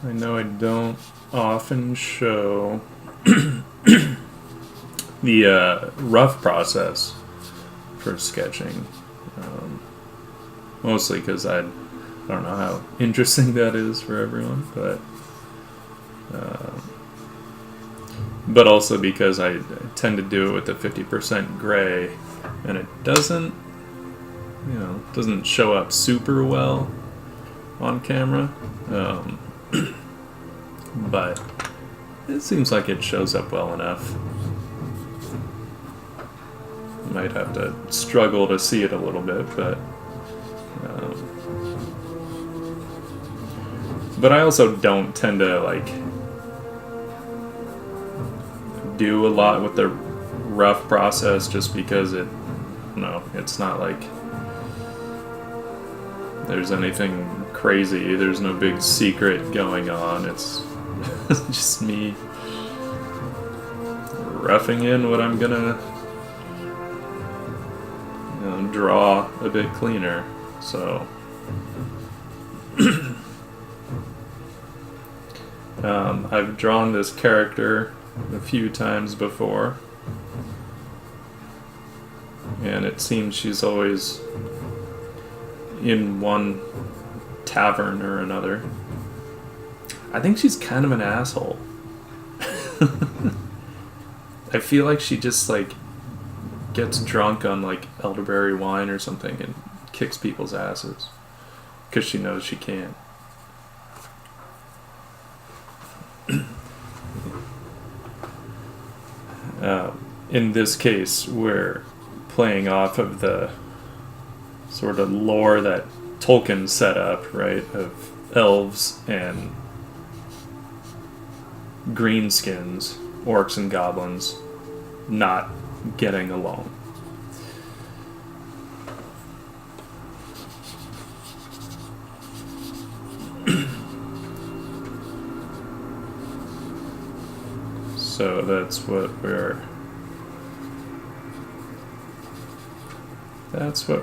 I know I don't often show the rough process for sketching, mostly because I don't know how interesting that is for everyone, but also because I tend to do it with the 50% gray, and it doesn't show up super well on camera. But it seems like it shows up well enough. Might have to struggle to see it a little bit, but I also don't tend to do a lot with the rough process, just because it's not like there's anything crazy. There's no big secret going on. It's just me roughing in what I'm gonna draw a bit cleaner. So I've drawn this character a few times before, and it seems she's always in one tavern or another. I think she's kind of an asshole. I feel like she just gets drunk on elderberry wine or something and kicks people's asses because she knows she can. In this case, we're playing off of the sort of lore that Tolkien set up, right, of elves and greenskins, orcs and goblins, not getting along. So that's what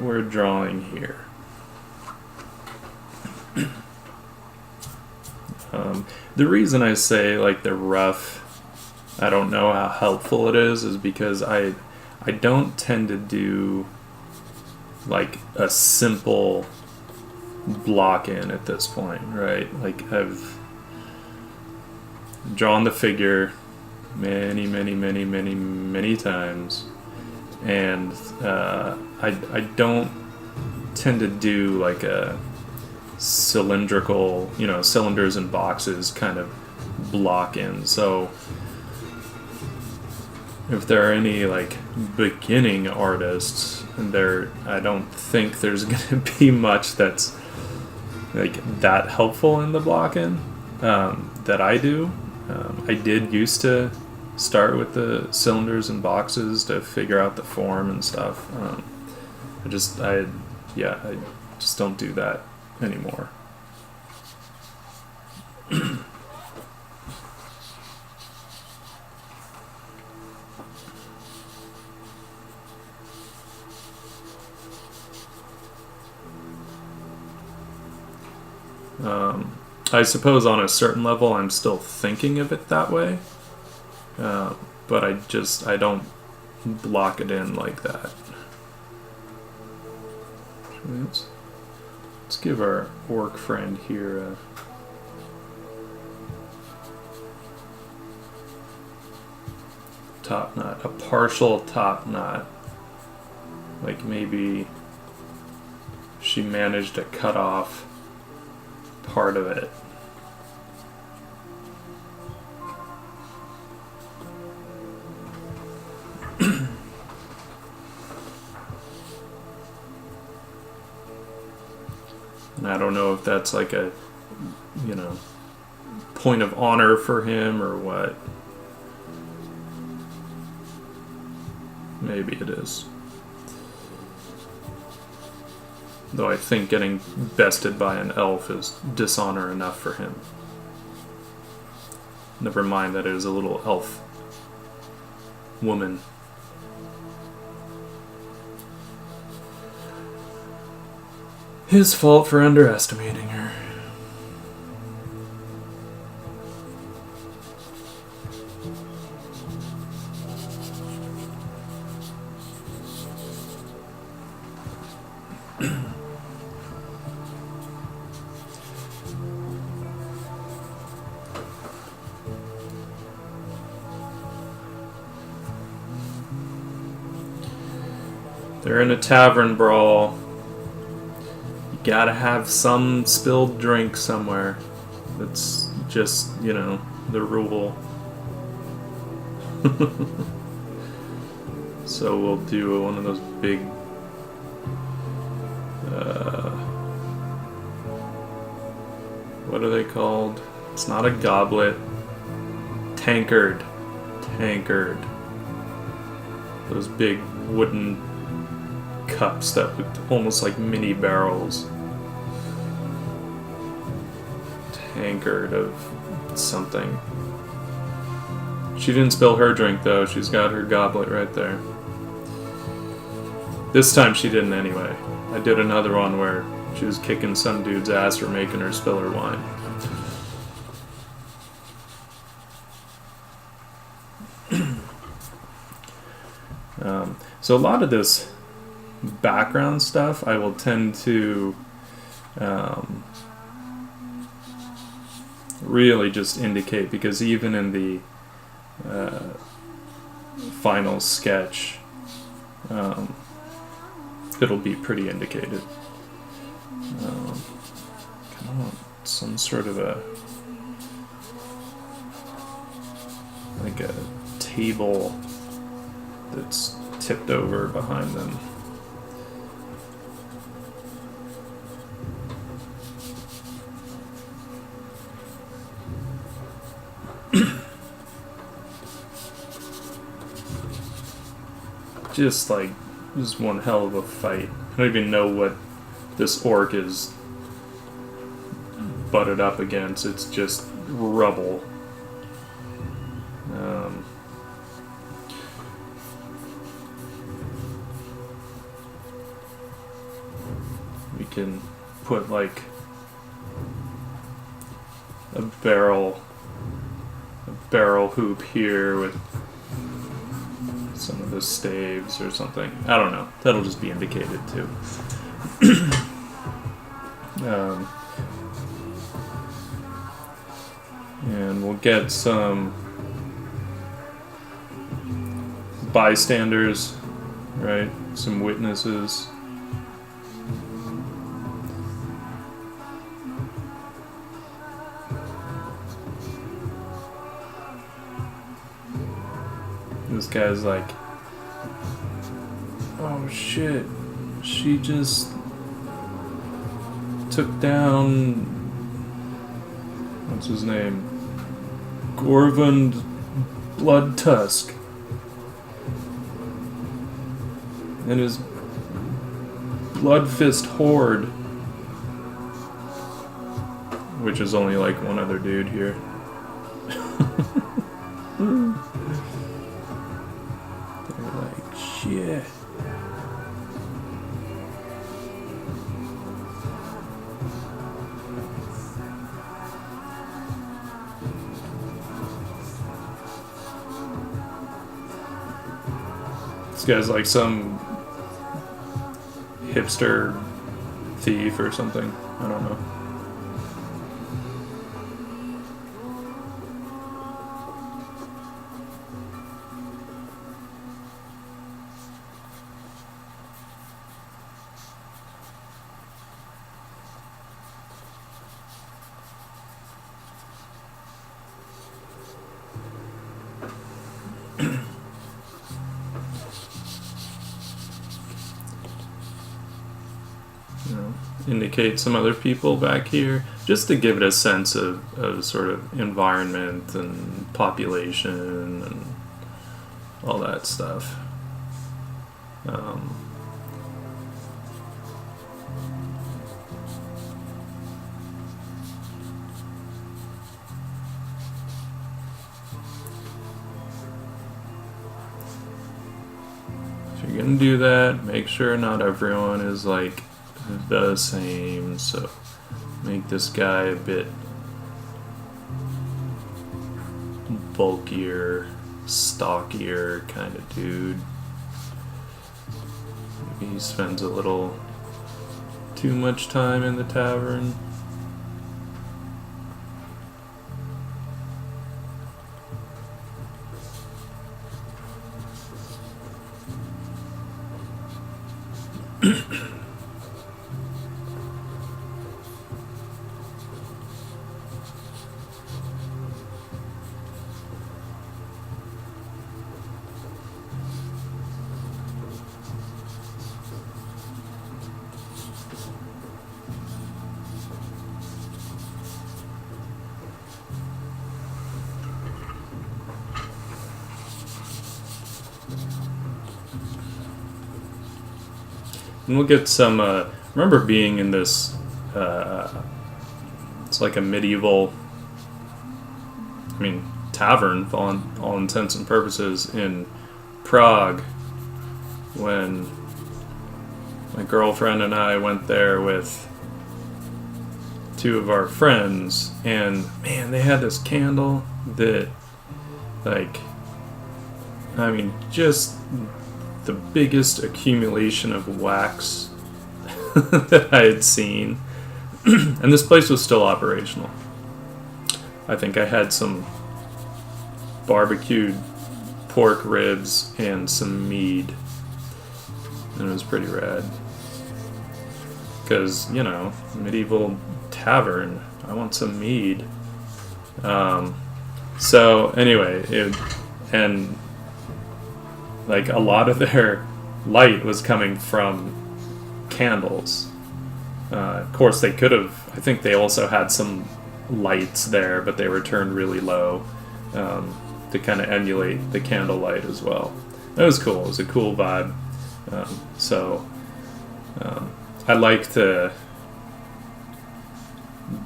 we're drawing here. The reason I say the rough, I don't know how helpful it is because I don't tend to do a simple block in at this point, right? I've drawn the figure many times, and I don't tend to do a cylindrical, cylinders and boxes kind of block in. So if there are any beginning artists, I don't think there's going to be much that's like that helpful in the blocking that I do. I did used to start with the cylinders and boxes to figure out the form and stuff. I just don't do that anymore. I suppose on a certain level I'm still thinking of it that way, but I don't block it in like that. Let's give our orc friend here a top knot, a partial top knot. Like maybe she managed to cut off part of it. And I don't know if that's like a, point of honor for him or what. Maybe it is. Though I think getting bested by an elf is dishonor enough for him. Never mind that it is a little elf woman. His fault for underestimating her. They're in a tavern brawl. Gotta have some spilled drink somewhere. That's just, the rule. So we'll do one of those big what are they called? It's not a goblet. Tankard. Those big wooden cups that looked almost like mini barrels. Tankard of something. She didn't spill her drink though. She's got her goblet right there. This time she didn't anyway. I did another one where she was kicking some dude's ass for making her spill her wine. So a lot of this background stuff I will tend to really just indicate, because even in the final sketch it'll be pretty indicated. Kind of want some sort of a table that's tipped over behind them. Just one hell of a fight. I don't even know what this orc is butted up against. It's just rubble. We can put a barrel hoop here with some of the staves or something. I don't know. That'll just be indicated too. And we'll get some bystanders, right? Some witnesses. This guy's like, oh shit, she just took down, what's his name? Gorvund Blood Tusk. And his Blood Fist Horde. Which is only like one other dude here. They're like, shit. This guy's like some hipster thief or something. I don't know. Indicate some other people back here, just to give it a sense of sort of environment and population and all that stuff. If you're gonna do that, make sure not everyone is like the same, so make this guy a bit bulkier, stockier kind of dude. Maybe he spends a little too much time in the tavern. And we'll get some, remember being in this, it's like a medieval, tavern for all intents and purposes in Prague when my girlfriend and I went there with two of our friends, and man, they had this candle that, just the biggest accumulation of wax that I had seen. And this place was still operational. I think I had some barbecued pork ribs and some mead. And it was pretty rad. Because, medieval tavern. I want some mead. So, anyway, a lot of their light was coming from candles. Of course, they could have. I think they also had some lights there, but they were turned really low to kind of emulate the candle light as well. It was cool. It was a cool vibe. I like to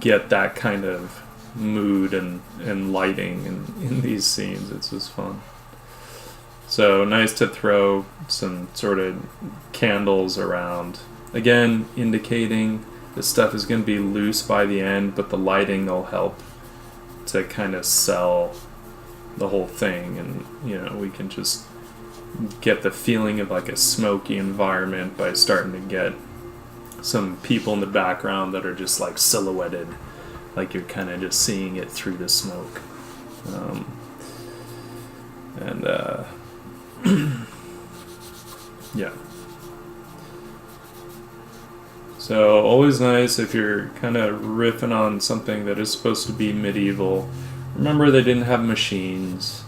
get that kind of mood and lighting in these scenes. It's just fun. So nice to throw some sort of candles around. Again, indicating this stuff is going to be loose by the end, but the lighting will help to kind of sell the whole thing. And, we can just get the feeling of like a smoky environment by starting to get some people in the background that are just like silhouetted, like you're kind of just seeing it through the smoke. Yeah. So always nice if you're kind of riffing on something that is supposed to be medieval. Remember, they didn't have machines.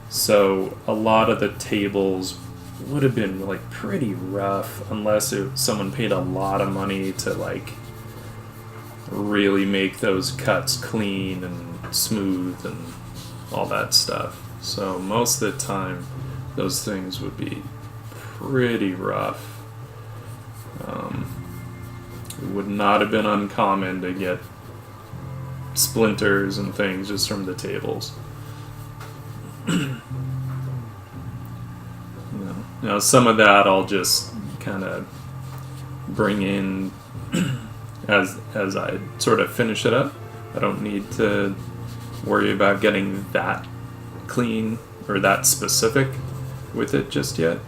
So a lot of the tables would have been like pretty rough unless someone paid a lot of money to like really make those cuts clean and smooth and all that stuff. So most of the time those things would be pretty rough. It would not have been uncommon to get splinters and things just from the tables. Now some of that I'll just kind of bring in as I sort of finish it up. I don't need to worry about getting that clean or that specific with it just yet.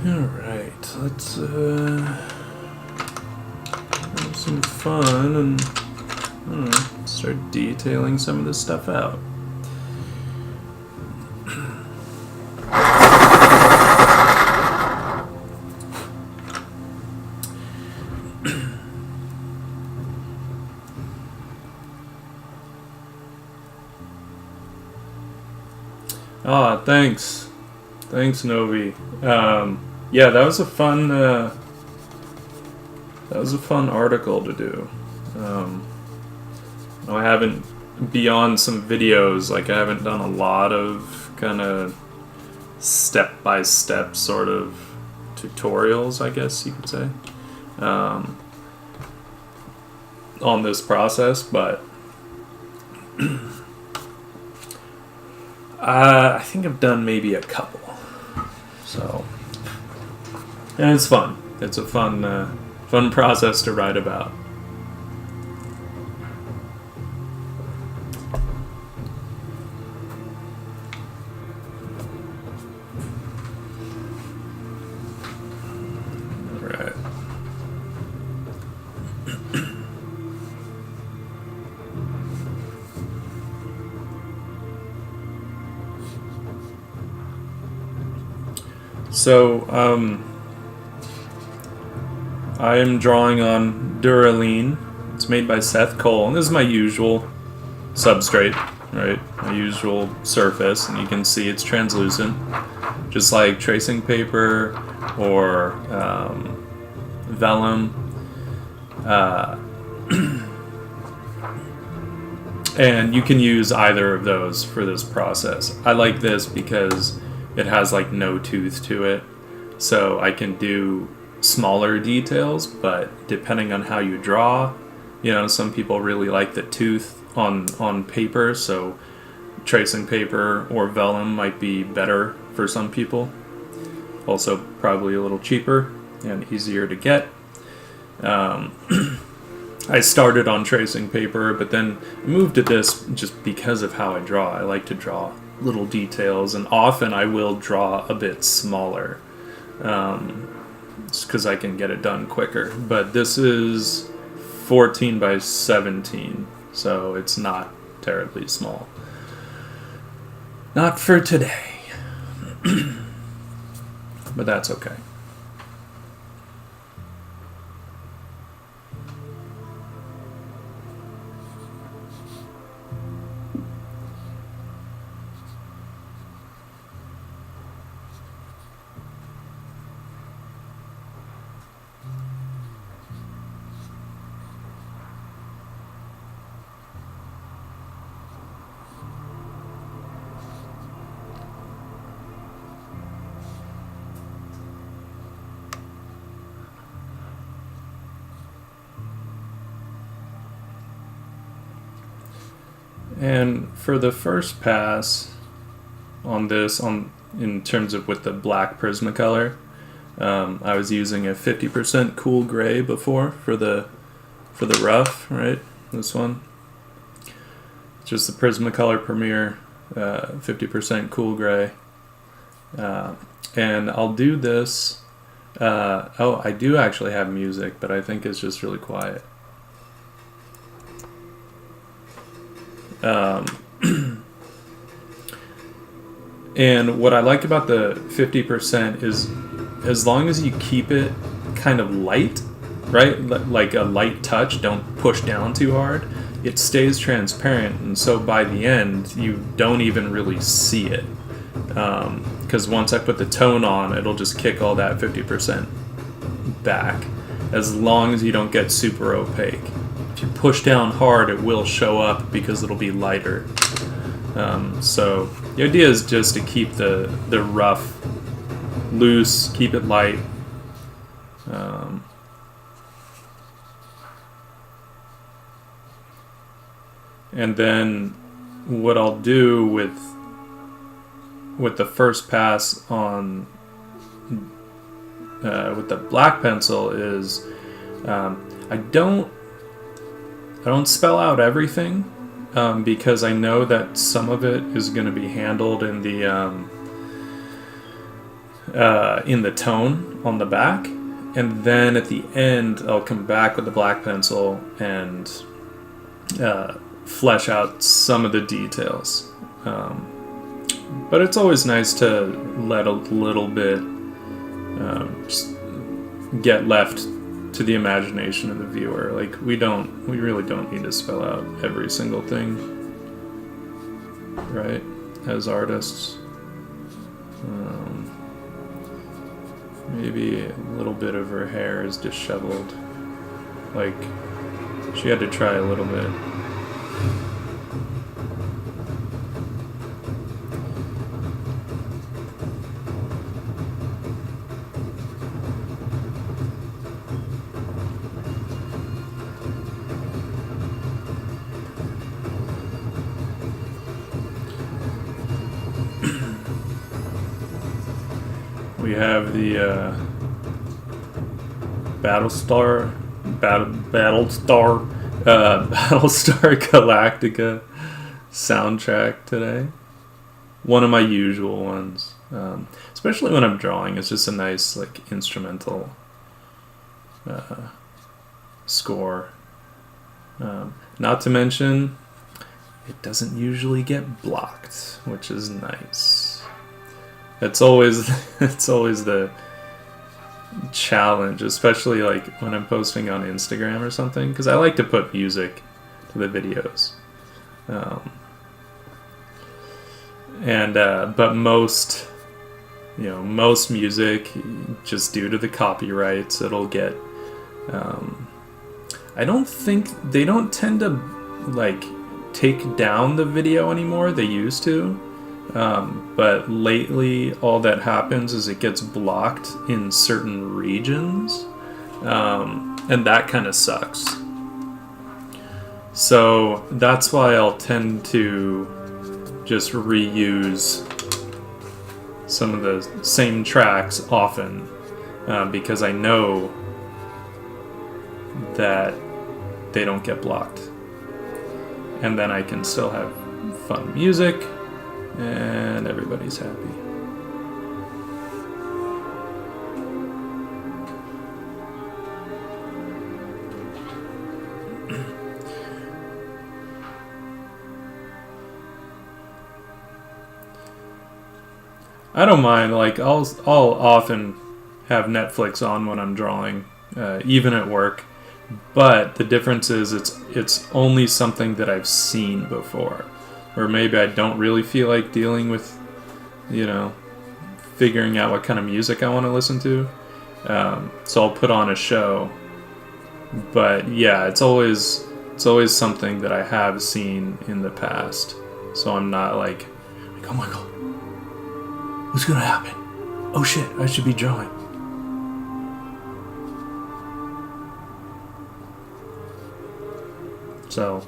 Alright, let's have some fun and start detailing some of this stuff out. Thanks. Thanks, Novi. Yeah, that was a fun article to do. I haven't, beyond some videos, like I haven't done a lot of kind of step-by-step sort of tutorials, I guess you could say, on this process, but I think I've done maybe a couple. So, and it's fun. It's a fun process to write about. All right. So, I am drawing on Duraline. It's made by Seth Cole, and this is my usual substrate, right? My usual surface, and you can see it's translucent, just like tracing paper or vellum. And you can use either of those for this process. I like this because it has like no tooth to it, so I can do smaller details, but depending on how you draw, you know, some people really like the tooth on paper, so tracing paper or vellum might be better for some people. Also probably a little cheaper and easier to get. I started on tracing paper, but then I moved to this just because of how I draw. I like to draw little details, and often I will draw a bit smaller, just because I can get it done quicker. But this is 14 by 17, so it's not terribly small. Not for today. But that's okay. And for the first pass on this, in terms of with the black Prismacolor, I was using a 50% cool gray before for the rough, right? This one, just the Prismacolor Premier 50% cool gray, and I'll do this Oh, I do actually have music, but I think it's just really quiet. And what I like about the 50% is as long as you keep it kind of light, right? Like a light touch, don't push down too hard, it stays transparent. And so by the end, you don't even really see it. Because once I put the tone on, it'll just kick all that 50% back, as long as you don't get super opaque. If you push down hard, it will show up because it'll be lighter. So the idea is just to keep the rough loose, keep it light. And then what I'll do with the first pass on with the black pencil is I don't spell out everything. Because I know that some of it is going to be handled in the tone on the back, and then at the end I'll come back with the black pencil and flesh out some of the details. But it's always nice to let a little bit just get left to the imagination of the viewer. Like we really don't need to spell out every single thing, right? As artists, maybe a little bit of her hair is disheveled. Like she had to try a little bit. We have the Battlestar Galactica soundtrack today. One of my usual ones, especially when I'm drawing. It's just a nice like instrumental score. Not to mention, it doesn't usually get blocked, which is nice. It's always the challenge, especially like when I'm posting on Instagram or something, because I like to put music to the videos. But most music, just due to the copyrights, it'll get. I don't think they don't tend to like take down the video anymore. They used to. But lately, all that happens is it gets blocked in certain regions, and that kind of sucks. So that's why I'll tend to just reuse some of the same tracks often, because I know that they don't get blocked. And then I can still have fun music, and everybody's happy. I don't mind. Like I'll often have Netflix on when I'm drawing, even at work. But the difference is it's only something that I've seen before. Or maybe I don't really feel like dealing with, figuring out what kind of music I want to listen to. So I'll put on a show. But yeah, it's always something that I have seen in the past. So I'm not like, oh my god, what's gonna happen? Oh shit, I should be drawing. So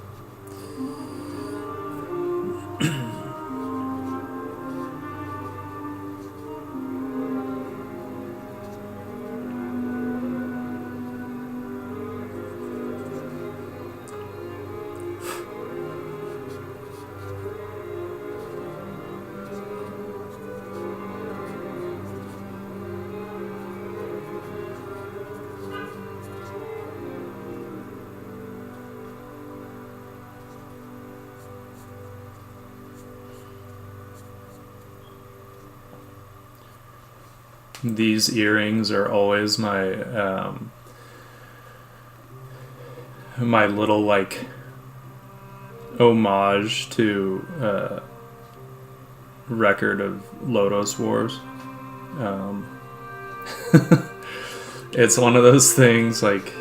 these earrings are always my my little like homage to Record of Lodos Wars. It's one of those things, like,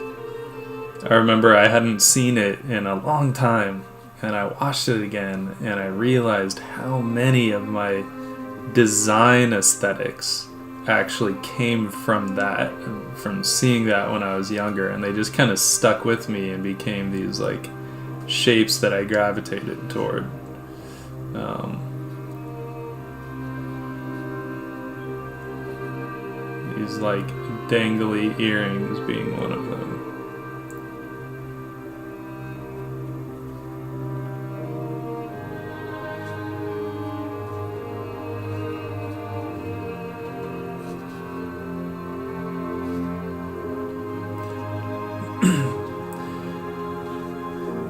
I remember I hadn't seen it in a long time, and I watched it again, and I realized how many of my design aesthetics actually came from that, from seeing that when I was younger, and they just kind of stuck with me and became these, like, shapes that I gravitated toward. These, like, dangly earrings being one of them.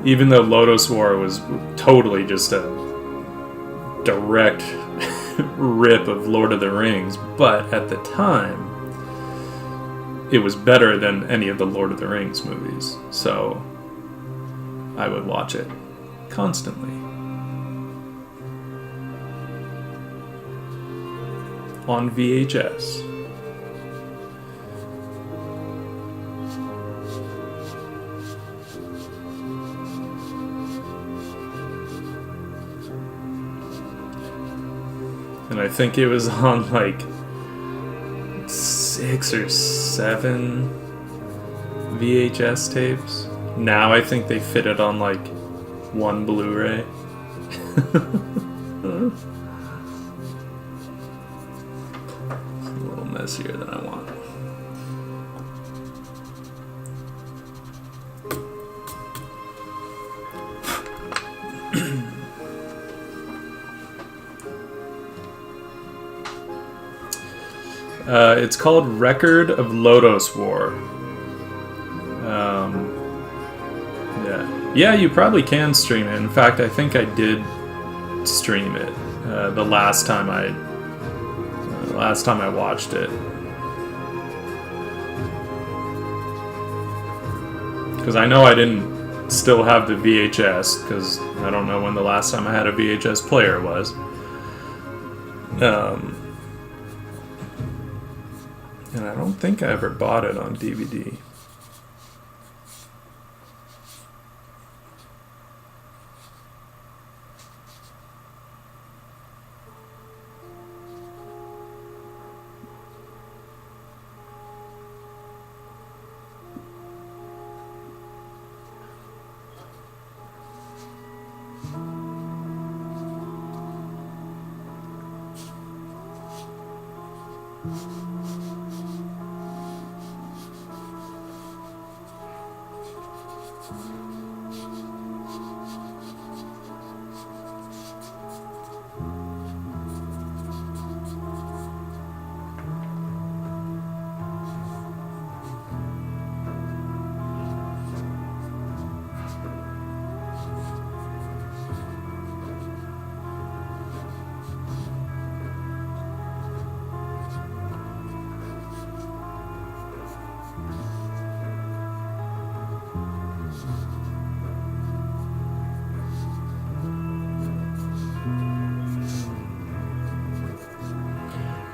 Even though Lodos War was totally just a direct rip of Lord of the Rings, but at the time, it was better than any of the Lord of the Rings movies, so I would watch it constantly. On VHS. And I think it was on like 6 or 7 VHS tapes. Now I think they fit it on like 1 Blu-ray. It's a little messier than I want. It's called Record of Lodos War. Yeah, you probably can stream it. In fact, I think I did stream it the last time I watched it. Because I know I didn't still have the VHS, because I don't know when the last time I had a VHS player was. And I don't think I ever bought it on DVD.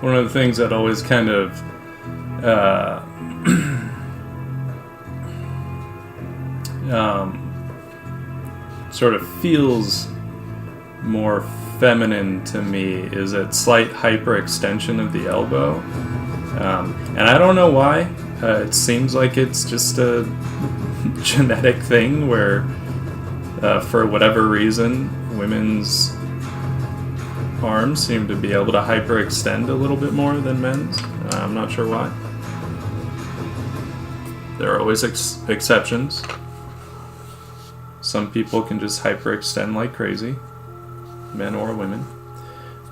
One of the things that always kind of sort of feels more feminine to me is that slight hyperextension of the elbow. And I don't know why. It seems like it's just a genetic thing where, for whatever reason, women's arms seem to be able to hyperextend a little bit more than men's. I'm not sure why. There are always exceptions. Some people can just hyperextend like crazy, men or women.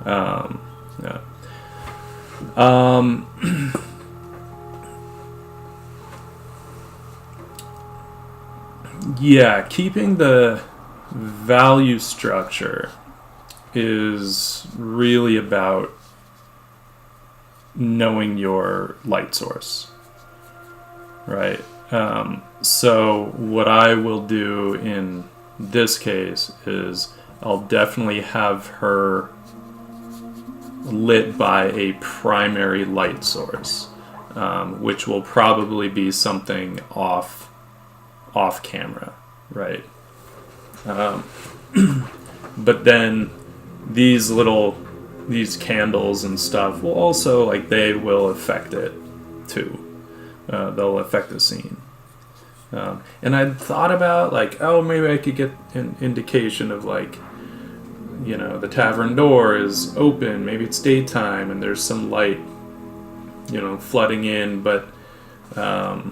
Yeah. Yeah, keeping the value structure is really about knowing your light source, right? So what I will do in this case is I'll definitely have her lit by a primary light source, which will probably be something off camera, right? But then these candles and stuff will also, like, they will affect it too. They'll affect the scene. And I thought about, like, oh, maybe I could get an indication of, like, you know, the tavern door is open, maybe it's daytime and there's some light, you know, flooding in, but I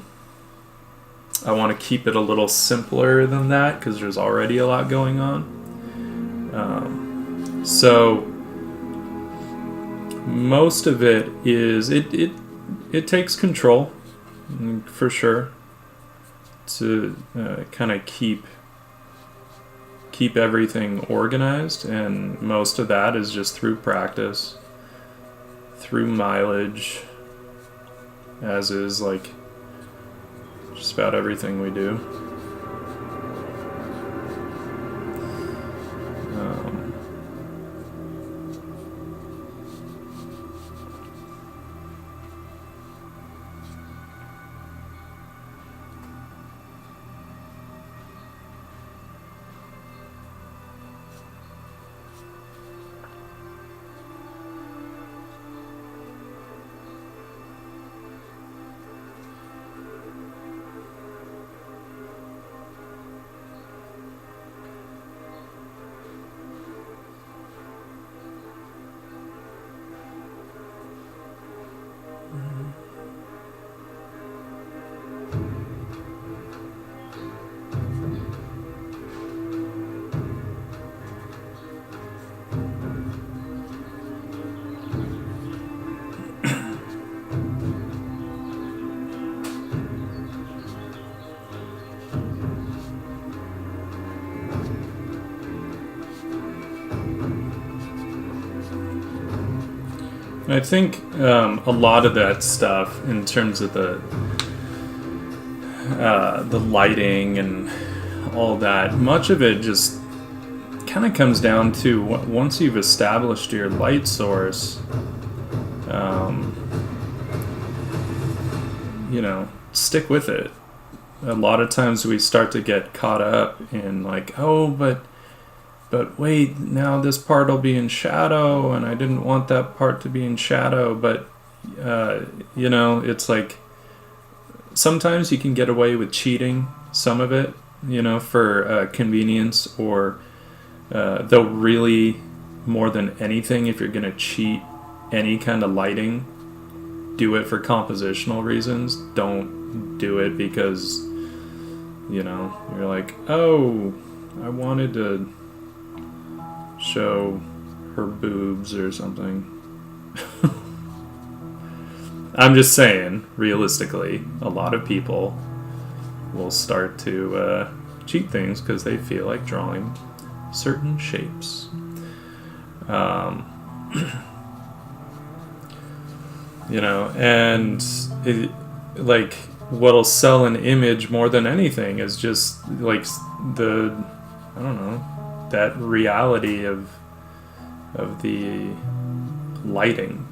want to keep it a little simpler than that because there's already a lot going on. So most of it is it takes control, for sure, to kind of keep everything organized, and most of that is just through practice, through mileage, as is like just about everything we do. I think a lot of that stuff, in terms of the lighting and all that, much of it just kind of comes down to once you've established your light source, you know, stick with it. A lot of times we start to get caught up in, like, oh, but wait, now this part will be in shadow, and I didn't want that part to be in shadow. But, you know, it's like sometimes you can get away with cheating some of it, you know, for convenience, or though really, more than anything, if you're going to cheat any kind of lighting, do it for compositional reasons. Don't do it because, you know, you're like, oh, I wanted to show her boobs or something. I'm just saying, realistically, a lot of people will start to cheat things because they feel like drawing certain shapes. You know, and it, like, what'll sell an image more than anything is just like the, I don't know, that reality of the lighting.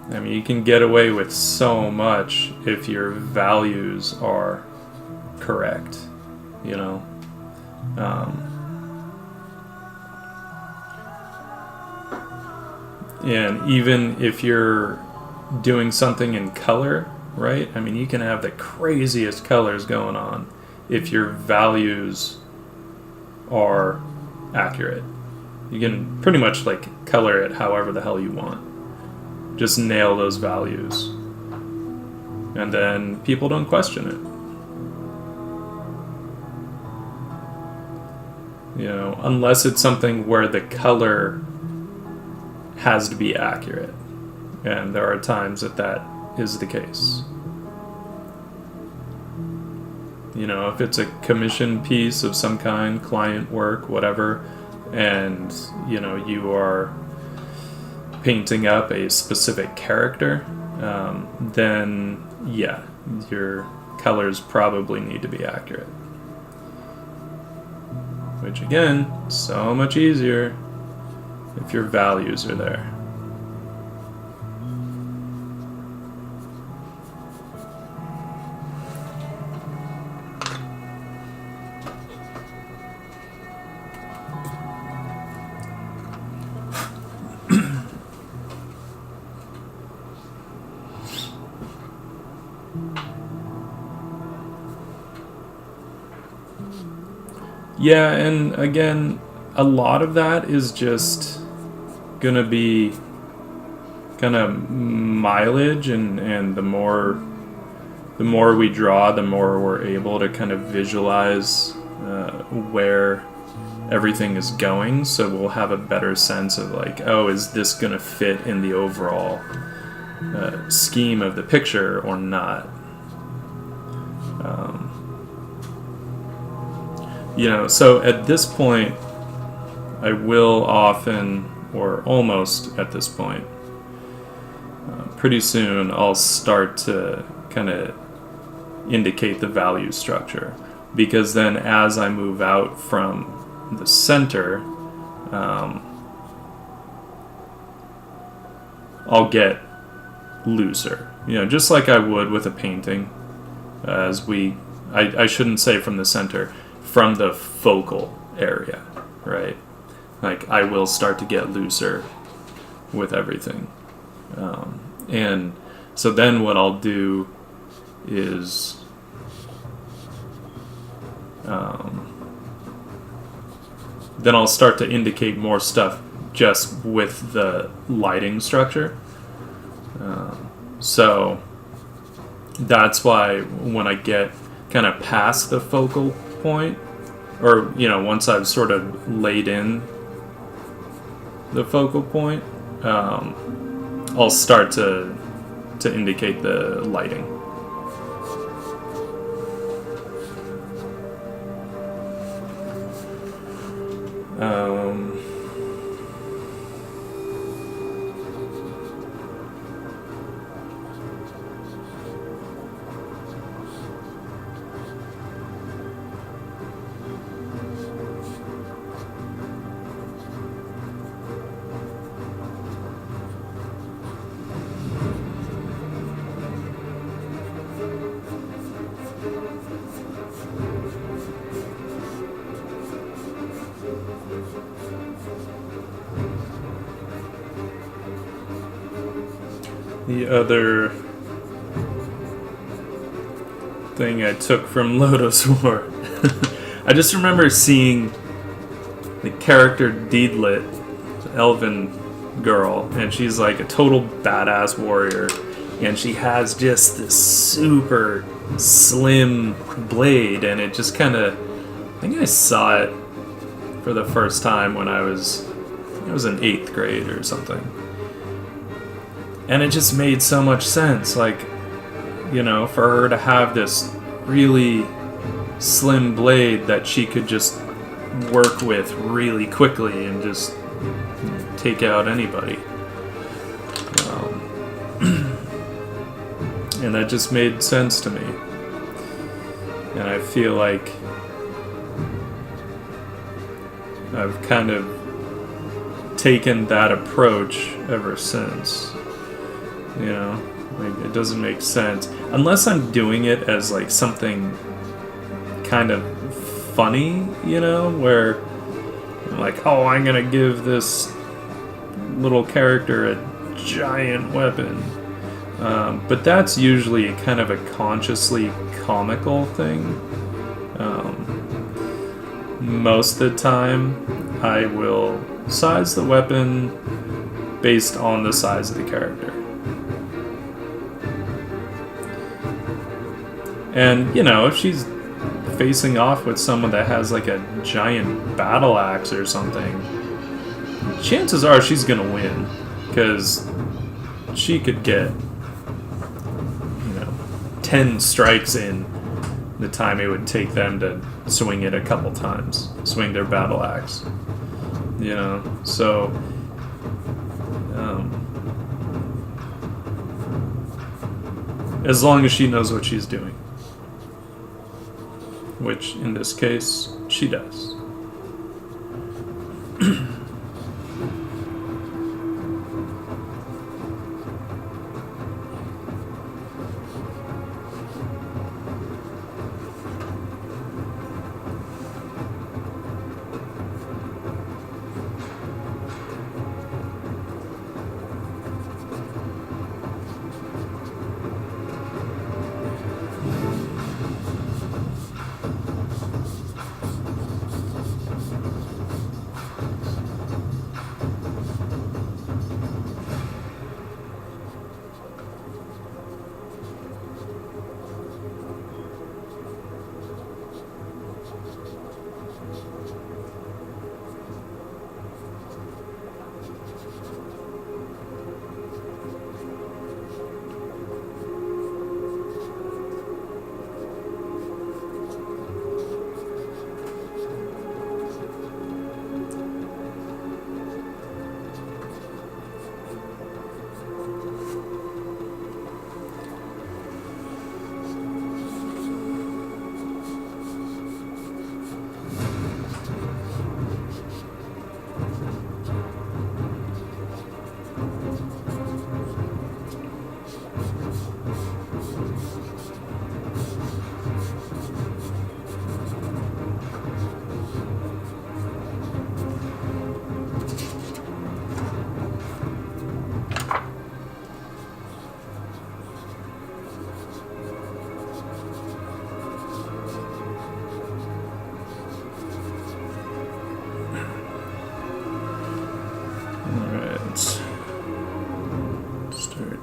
I mean, you can get away with so much if your values are correct, you know. And even if you're doing something in color, right? I mean, you can have the craziest colors going on if your values are accurate. You can pretty much, like, color it however the hell you want. Just nail those values, and then people don't question it. You know, unless it's something where the color has to be accurate, and there are times that is the case. You know, if it's a commission piece of some kind, client work, whatever, and, you know, you are painting up a specific character, then yeah, your colors probably need to be accurate. Which again, so much easier if your values are there. Yeah, and again, a lot of that is just gonna be kind of mileage, and the more we draw, the more we're able to kind of visualize where everything is going, so we'll have a better sense of like, oh, is this gonna fit in the overall scheme of the picture or not? So at this point, I will often, or almost at this point, pretty soon I'll start to kind of indicate the value structure, because then as I move out from the center, I'll get looser, just like I would with a painting. I shouldn't say from the center, from the focal area, right? Like, I will start to get looser with everything. And so then what I'll do is then I'll start to indicate more stuff just with the lighting structure. So that's why when I get kind of past the focal point, or once I've sort of laid in the focal point, I'll start to indicate the lighting. The other thing I took from Lotus War, I just remember seeing the character Deedlit, the elven girl, and she's like a total badass warrior, and she has just this super slim blade, and it just kind of, I think I saw it for the first time when I was in 8th grade or something. And it just made so much sense, like, for her to have this really slim blade that she could just work with really quickly and just take out anybody. And that just made sense to me. And I feel like I've kind of taken that approach ever since. Like, it doesn't make sense unless I'm doing it as like something kind of funny, where I'm like, oh, I'm gonna give this little character a giant weapon, but that's usually kind of a consciously comical thing. Most of the time I will size the weapon based on the size of the character. And, if she's facing off with someone that has like a giant battle axe or something, chances are she's gonna win, because she could get 10 strikes in the time it would take them to swing it a couple times, swing their battle axe. So as long as she knows what she's doing. Which, in this case, she does.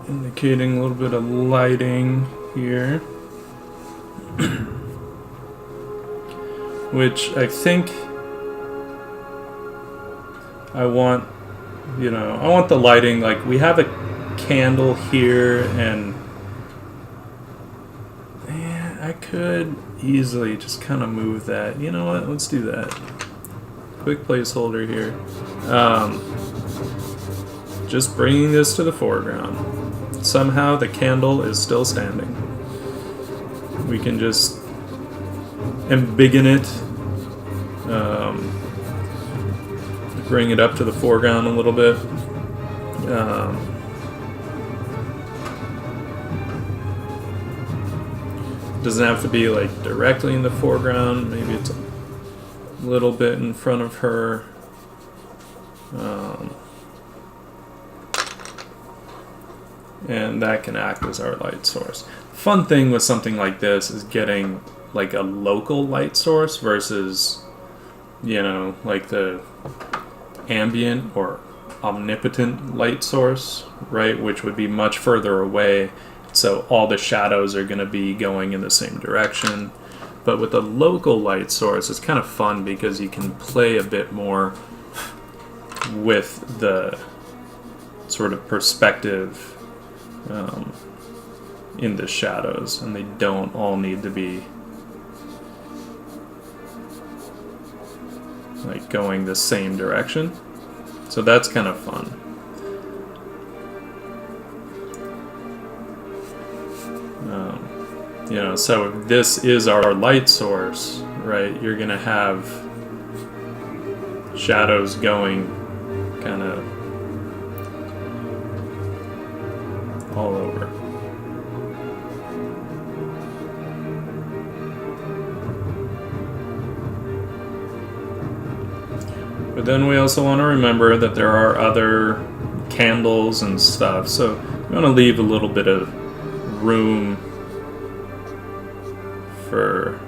Indicating a little bit of lighting here, which I think I want, I want the lighting, like we have a candle here, and I could easily just kind of move that. You know what, let's do that. Quick placeholder here. Just bringing this to the foreground. Somehow the candle is still standing. We can just embiggen it, bring it up to the foreground a little bit. Doesn't have to be like directly in the foreground. Maybe it's a little bit in front of her. And that can act as our light source. Fun thing with something like this is getting like a local light source versus, like the ambient or omnipotent light source, right? Which would be much further away. So all the shadows are going to be going in the same direction. But with a local light source, it's kind of fun because you can play a bit more with the sort of perspective in the shadows, and they don't all need to be like going the same direction. So that's kind of fun. So if this is our light source, right, you're gonna have shadows going kind of all over. But then we also want to remember that there are other candles and stuff, so we want to leave a little bit of room for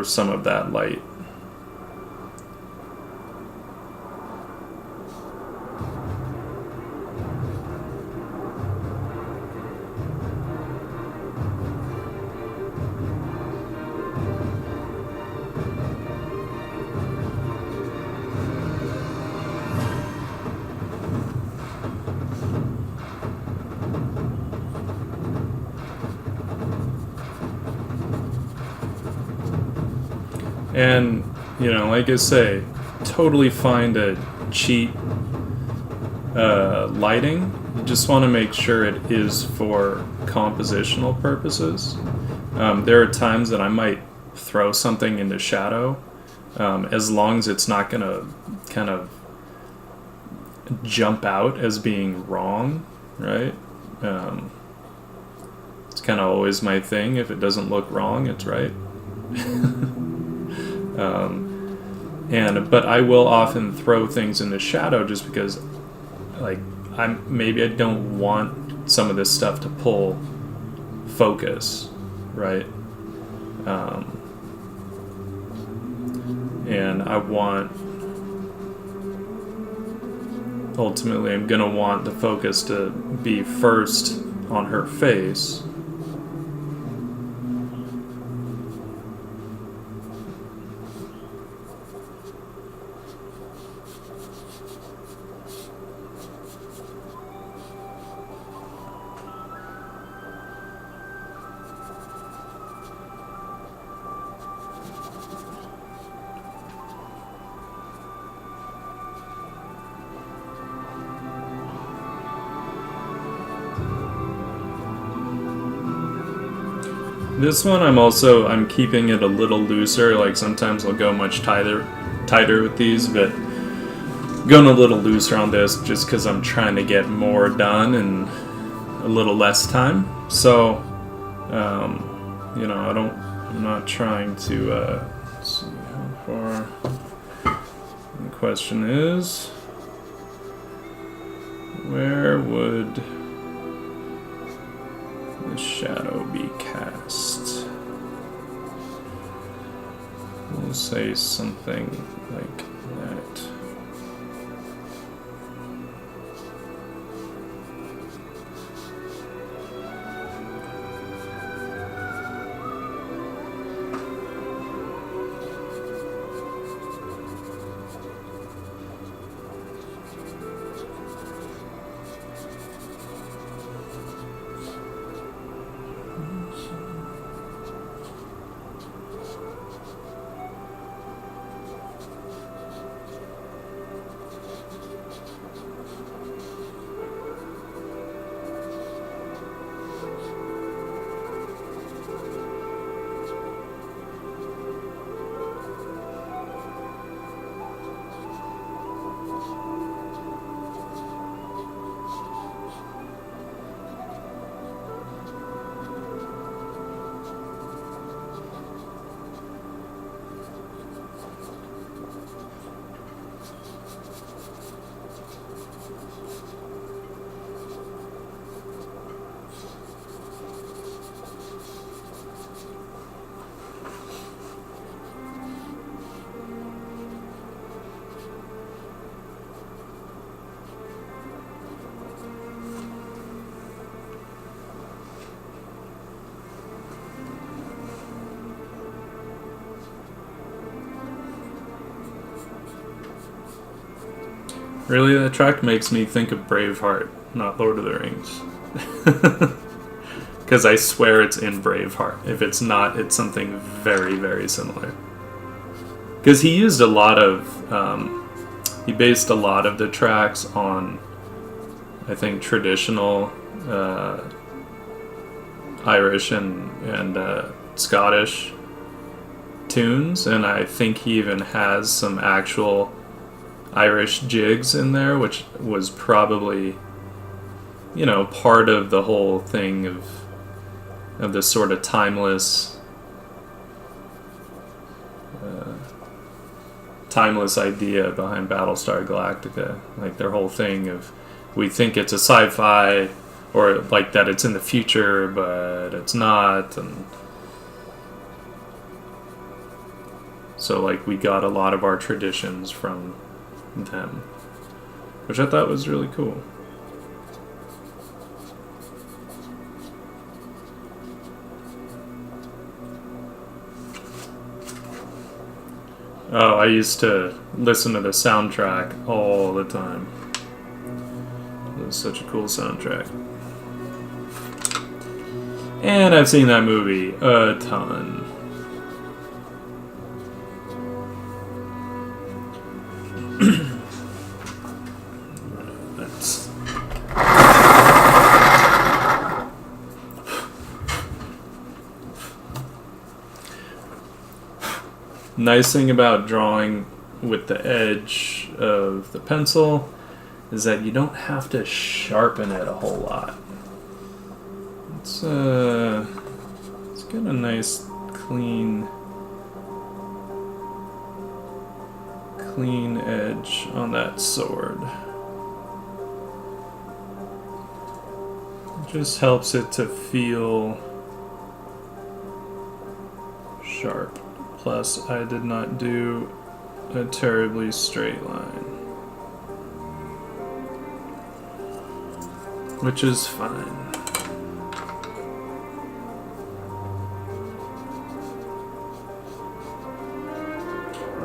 some of that light. And, like I say, totally fine to cheat lighting you just want to make sure it is for compositional purposes. There are times that I might throw something into shadow, as long as it's not going to kind of jump out as being wrong, right? It's kind of always my thing. If it doesn't look wrong, it's right. But I will often throw things into shadow just because, like, maybe I don't want some of this stuff to pull focus, right? And I want, ultimately, I'm gonna want the focus to be first on her face. This one I'm keeping it a little looser. Like sometimes I'll go much tighter with these, but going a little looser on this just because I'm trying to get more done in a little less time. So, I'm not trying to, let's see how far. The question is, where would the shadow be cast? We'll say something like that. Really, that track makes me think of Braveheart, not Lord of the Rings. Because I swear it's in Braveheart. If it's not, it's something very, very similar. Because he used a lot of, he based a lot of the tracks on, I think, traditional Irish and Scottish tunes, and I think he even has some actual Irish jigs in there, which was probably, part of the whole thing of this sort of timeless idea behind Battlestar Galactica. Like their whole thing of, we think it's a sci-fi, or like that it's in the future, but it's not, and so like we got a lot of our traditions from them, which I thought was really cool. Oh, I used to listen to the soundtrack all the time. It was such a cool soundtrack. And I've seen that movie a ton. Let's Nice thing about drawing with the edge of the pencil is that you don't have to sharpen it a whole lot. Let's get a nice clean edge on that sword. It just helps it to feel sharp. Plus, I did not do a terribly straight line, which is fine.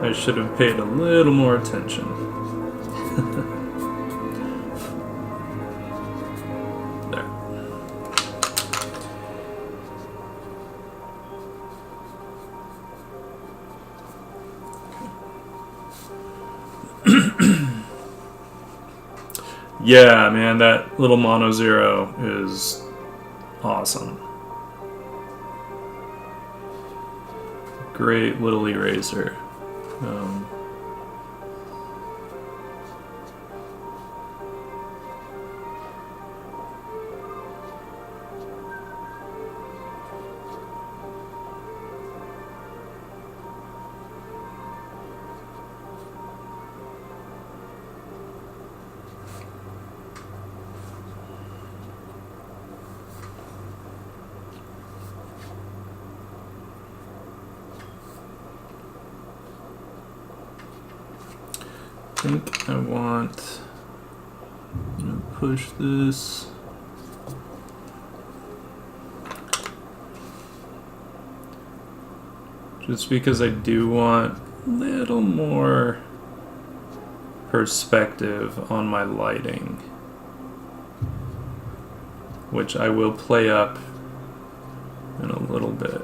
I should have paid a little more attention. There. Yeah, man, that little mono zero is awesome. Great little eraser. I think I want to push this. Just because I do want a little more perspective on my lighting, which I will play up in a little bit.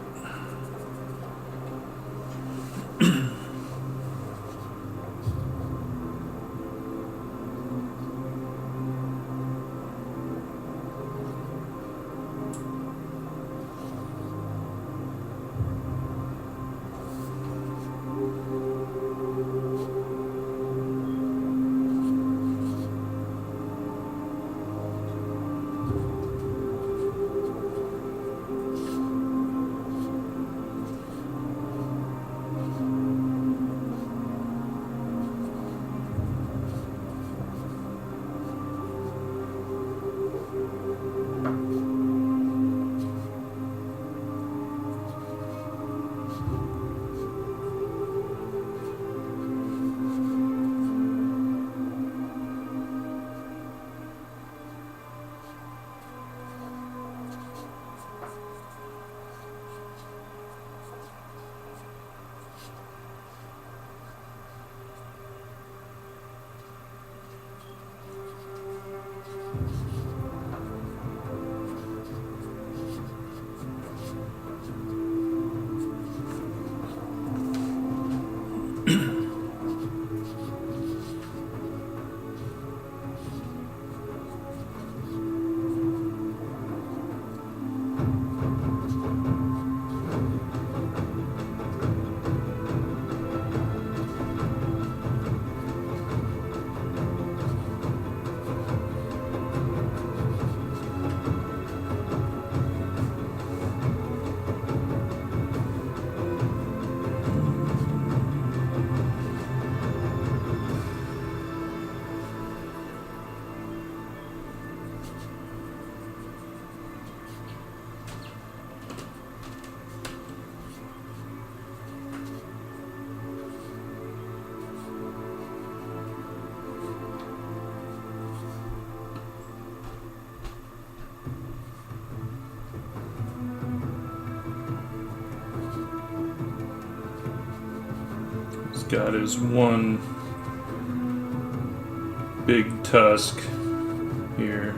Got his one big tusk here.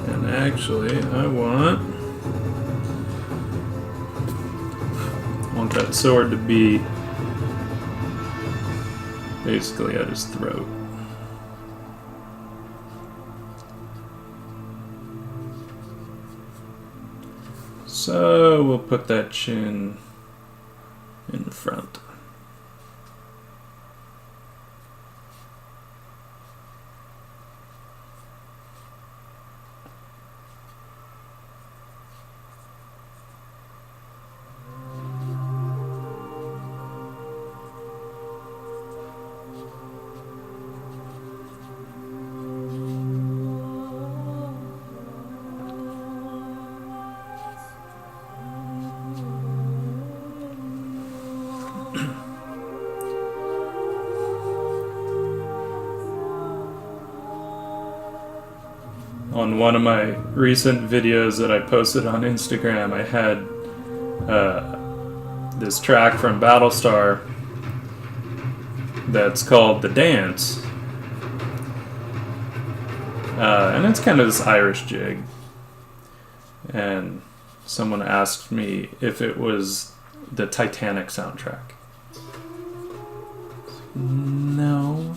And actually, I want want that sword to be basically at his throat. So we'll put that chin in the front. On one of my recent videos that I posted on Instagram, I had this track from Battlestar that's called The Dance. And it's kind of this Irish jig. And someone asked me if it was the Titanic soundtrack. No,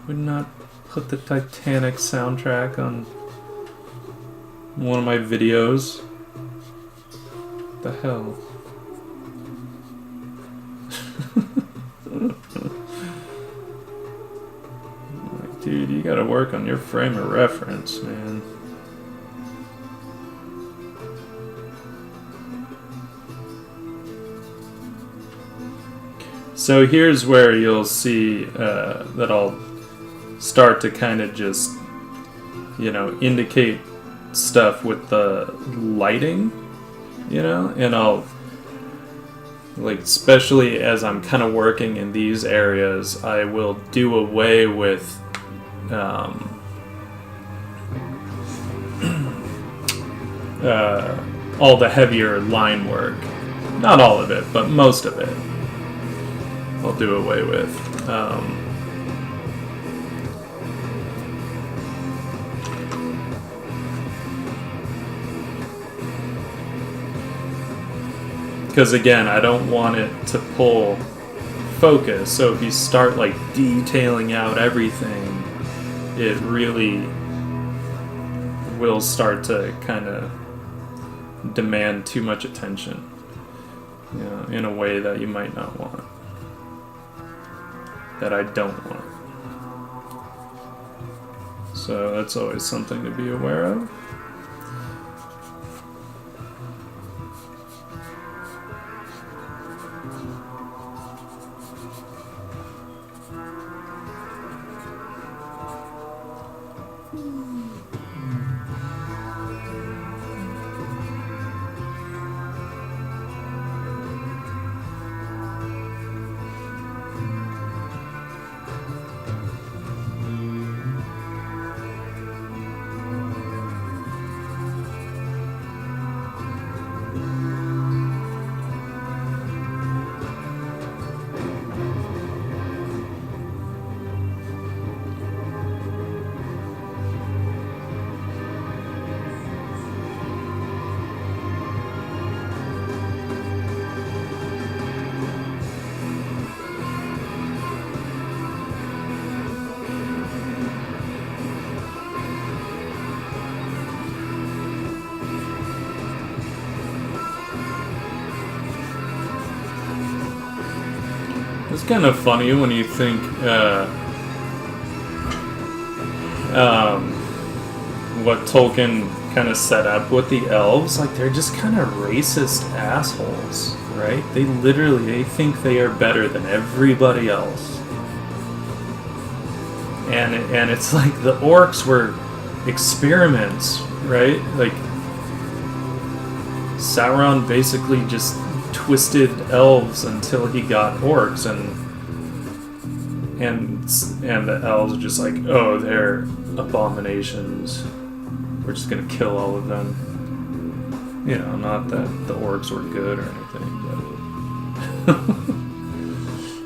would not put the Titanic soundtrack on one of my videos. What the hell? Like, dude, you gotta work on your frame of reference, man. So here's where you'll see that I'll start to kind of just, indicate stuff with the lighting, and I'll, especially as I'm kind of working in these areas, I will do away with all the heavier line work. Not all of it, but most of it I'll do away with. Because again, I don't want it to pull focus, so if you start detailing out everything, it really will start to kind of demand too much attention, in a way that you might not want, that I don't want. So that's always something to be aware of. It's kind of funny when you think what Tolkien kind of set up with the elves. They're just kind of racist assholes, right? They think they are better than everybody else. And it's like the orcs were experiments, right? Sauron basically just twisted elves until he got orcs, and the elves are just oh, they're abominations, we're just gonna kill all of them. Not that the orcs were good or anything,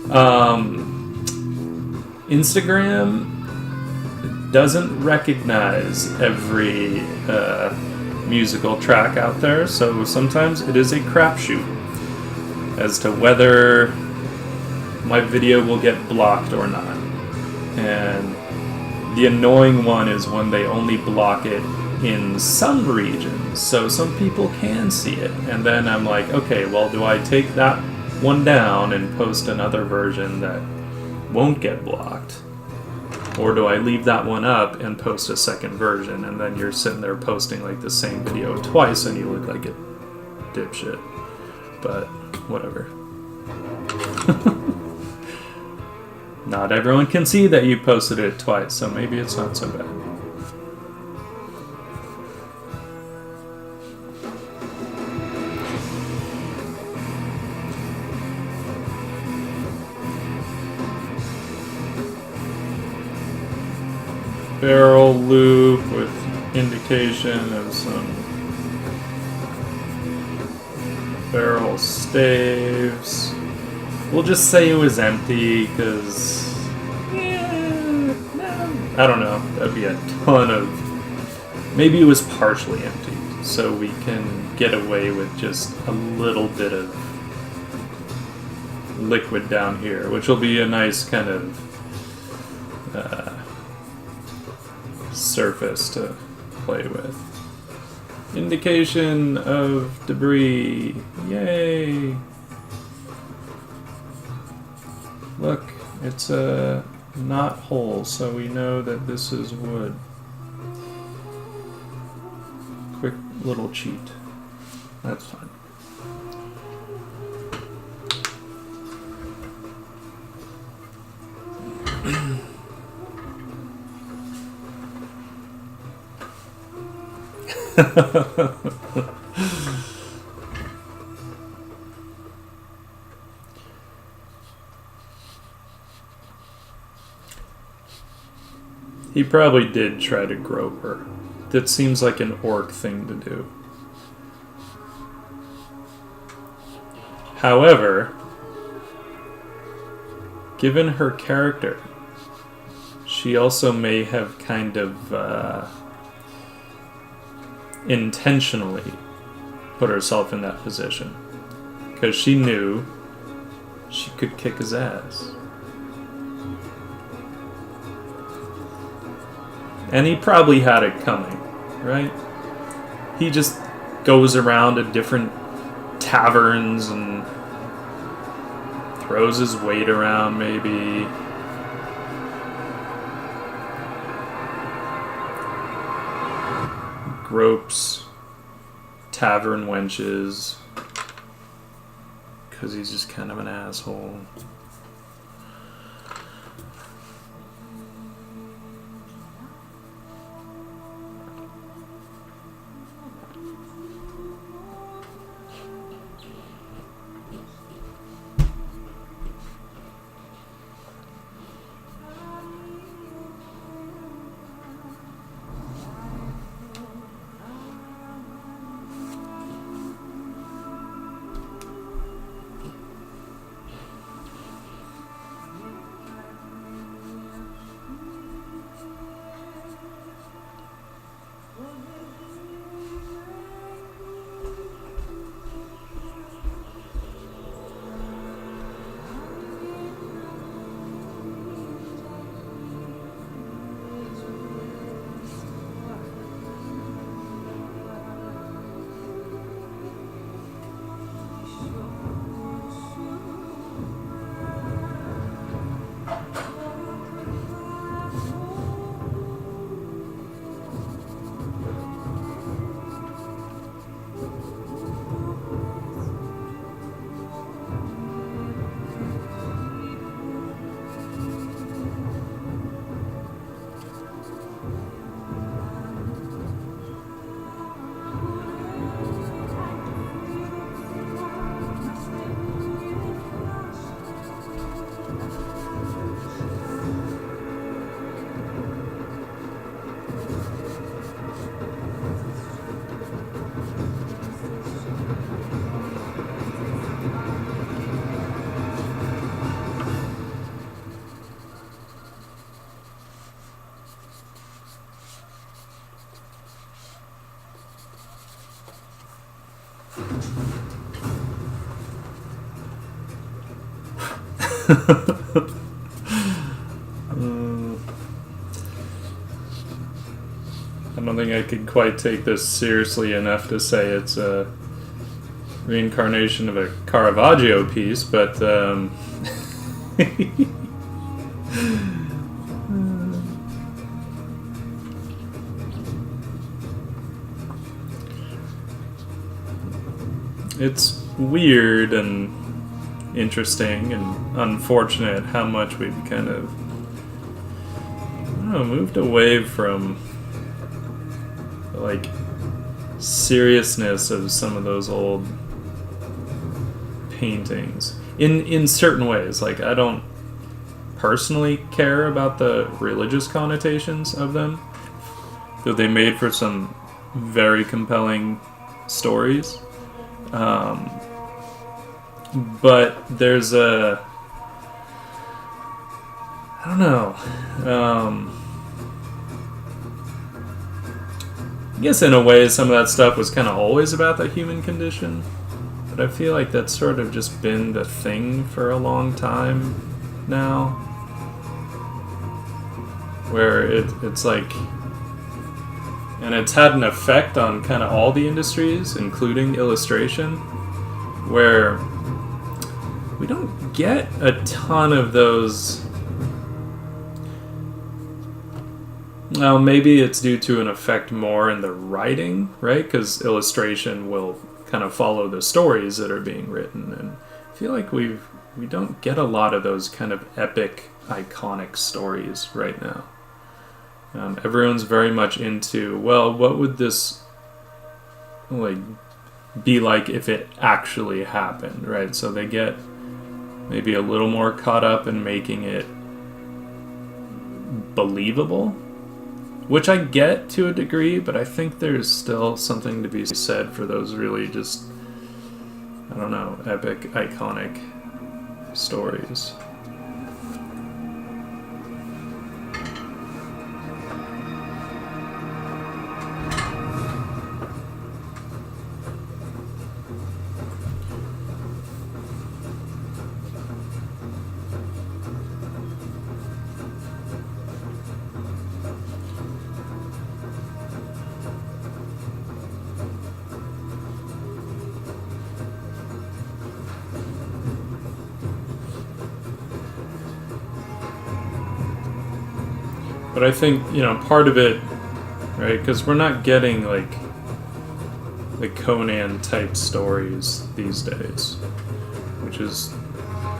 but Instagram doesn't recognize every musical track out there, so sometimes it is a crapshoot. as to whether my video will get blocked or not. And the annoying one is when they only block it in some regions, so some people can see it. And then I'm like, okay, well, do I take that one down and post another version that won't get blocked? Or do I leave that one up and post a second version, and then you're sitting there posting like the same video twice and you look like a dipshit. But whatever. Not everyone can see that you posted it twice, so maybe it's not so bad. Barrel loop with indication of some barrel staves. We'll just say it was empty because, I don't know, that'd be a ton of, maybe it was partially empty, so we can get away with just a little bit of liquid down here, which will be a nice kind of surface to play with. Indication of debris. Yay! Look, it's a not hole, so we know that this is wood. Quick little cheat. That's fine. He probably did try to grope her. That seems like an orc thing to do. However, given her character, she also may have kind of intentionally put herself in that position, because she knew she could kick his ass. And he probably had it coming, right? He just goes around to different taverns and throws his weight around, maybe. Gropes tavern wenches because he's just kind of an asshole. I don't think I could quite take this seriously enough to say it's a reincarnation of a Caravaggio piece, but it's weird and interesting and unfortunate how much we've kind of, I don't know, moved away from like seriousness of some of those old paintings in certain ways. Like, I don't personally care about the religious connotations of them, though they made for some very compelling stories. But there's a, I don't know, I guess in a way some of that stuff was kind of always about the human condition, but I feel like that's sort of just been the thing for a long time now, where it's like, and it's had an effect on kind of all the industries, including illustration, where we don't get a ton of those. Well, maybe it's due to an effect more in the writing, right? Because illustration will kind of follow the stories that are being written, and I feel like we don't get a lot of those kind of epic, iconic stories right now. Everyone's very much into, well, what would this like be like if it actually happened, right? So they get maybe a little more caught up in making it believable, which I get to a degree, but I think there's still something to be said for those really just, I don't know, epic, iconic stories. But I think, part of it, right, because we're not getting, like, the Conan type stories these days, which is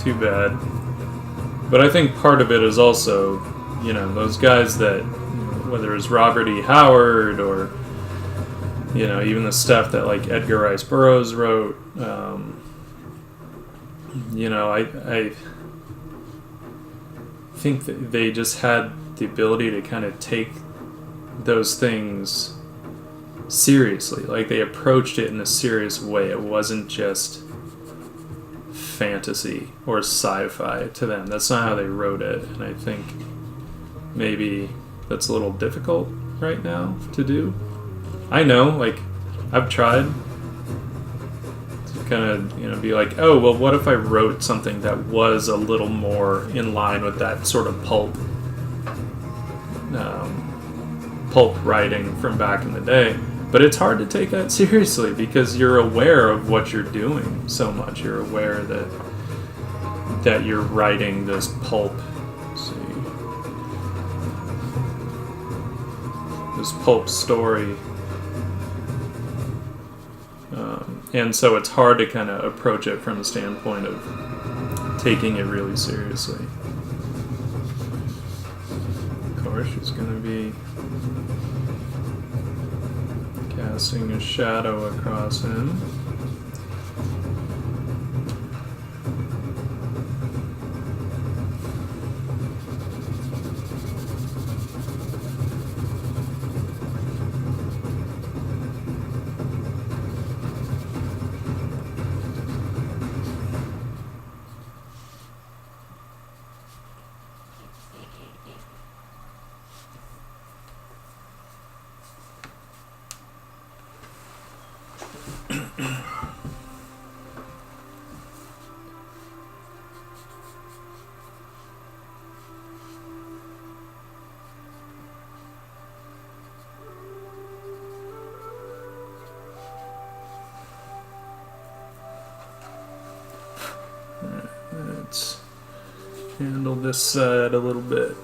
too bad. But I think part of it is also, those guys that, whether it's Robert E. Howard or, even the stuff that, like, Edgar Rice Burroughs wrote, I think that they just had the ability to kind of take those things seriously. Like, they approached it in a serious way. It wasn't just fantasy or sci-fi to them. That's not how they wrote it, and I think maybe that's a little difficult right now to do. I know, like, I've tried to kind of, be like, oh, well, what if I wrote something that was a little more in line with that sort of pulp writing from back in the day. But it's hard to take that seriously because you're aware of what you're doing so much. You're aware that you're writing this pulp, this pulp story, and so it's hard to kind of approach it from the standpoint of taking it really seriously. Of course, she's going to be casting a shadow across him. let's handle this side a little bit.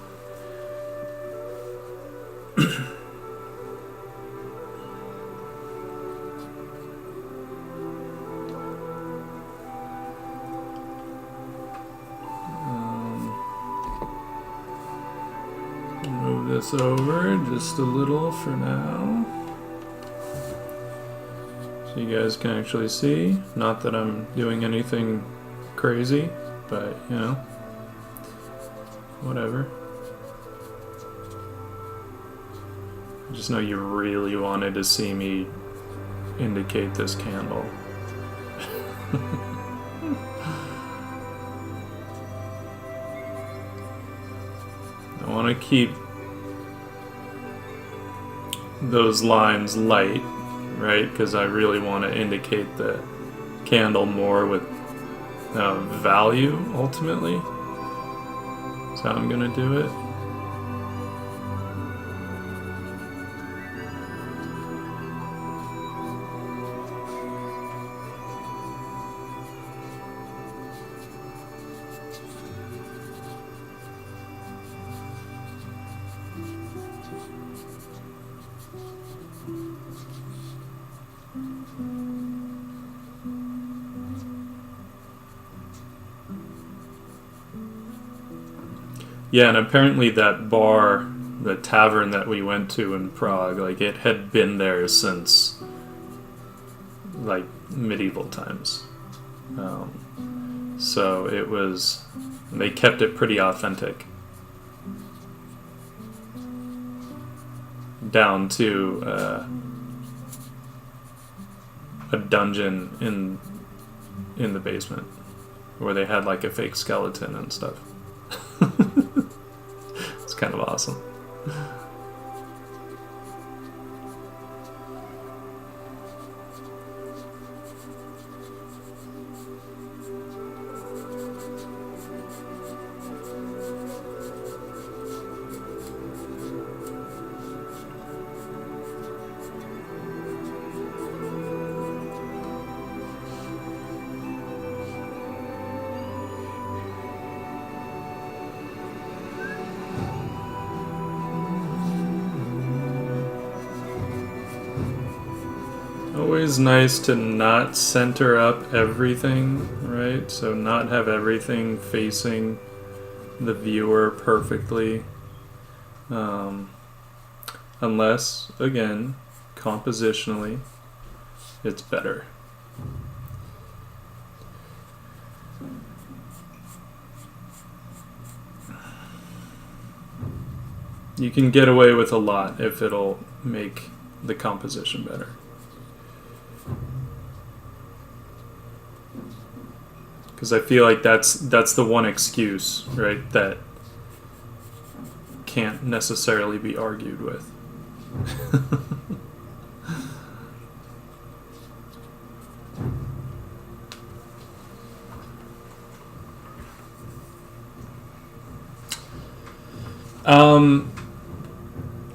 Move this over just a little for now, so you guys can actually see. Not that I'm doing anything crazy, but you know, whatever. I just know you really wanted to see me indicate this candle. I want to keep those lines light, right? Because I really want to indicate the candle more with value, ultimately. That's how I'm going to do it. Yeah, and apparently that bar, the tavern that we went to in Prague, like it had been there since like medieval times. So it was, they kept it pretty authentic. Down to a dungeon in the basement where they had like a fake skeleton and stuff. It's kind of awesome. Always nice to not center up everything, right? So not have everything facing the viewer perfectly. Unless, again, compositionally, it's better. You can get away with a lot if it'll make the composition better. Because I feel like that's the one excuse, right, that can't necessarily be argued with.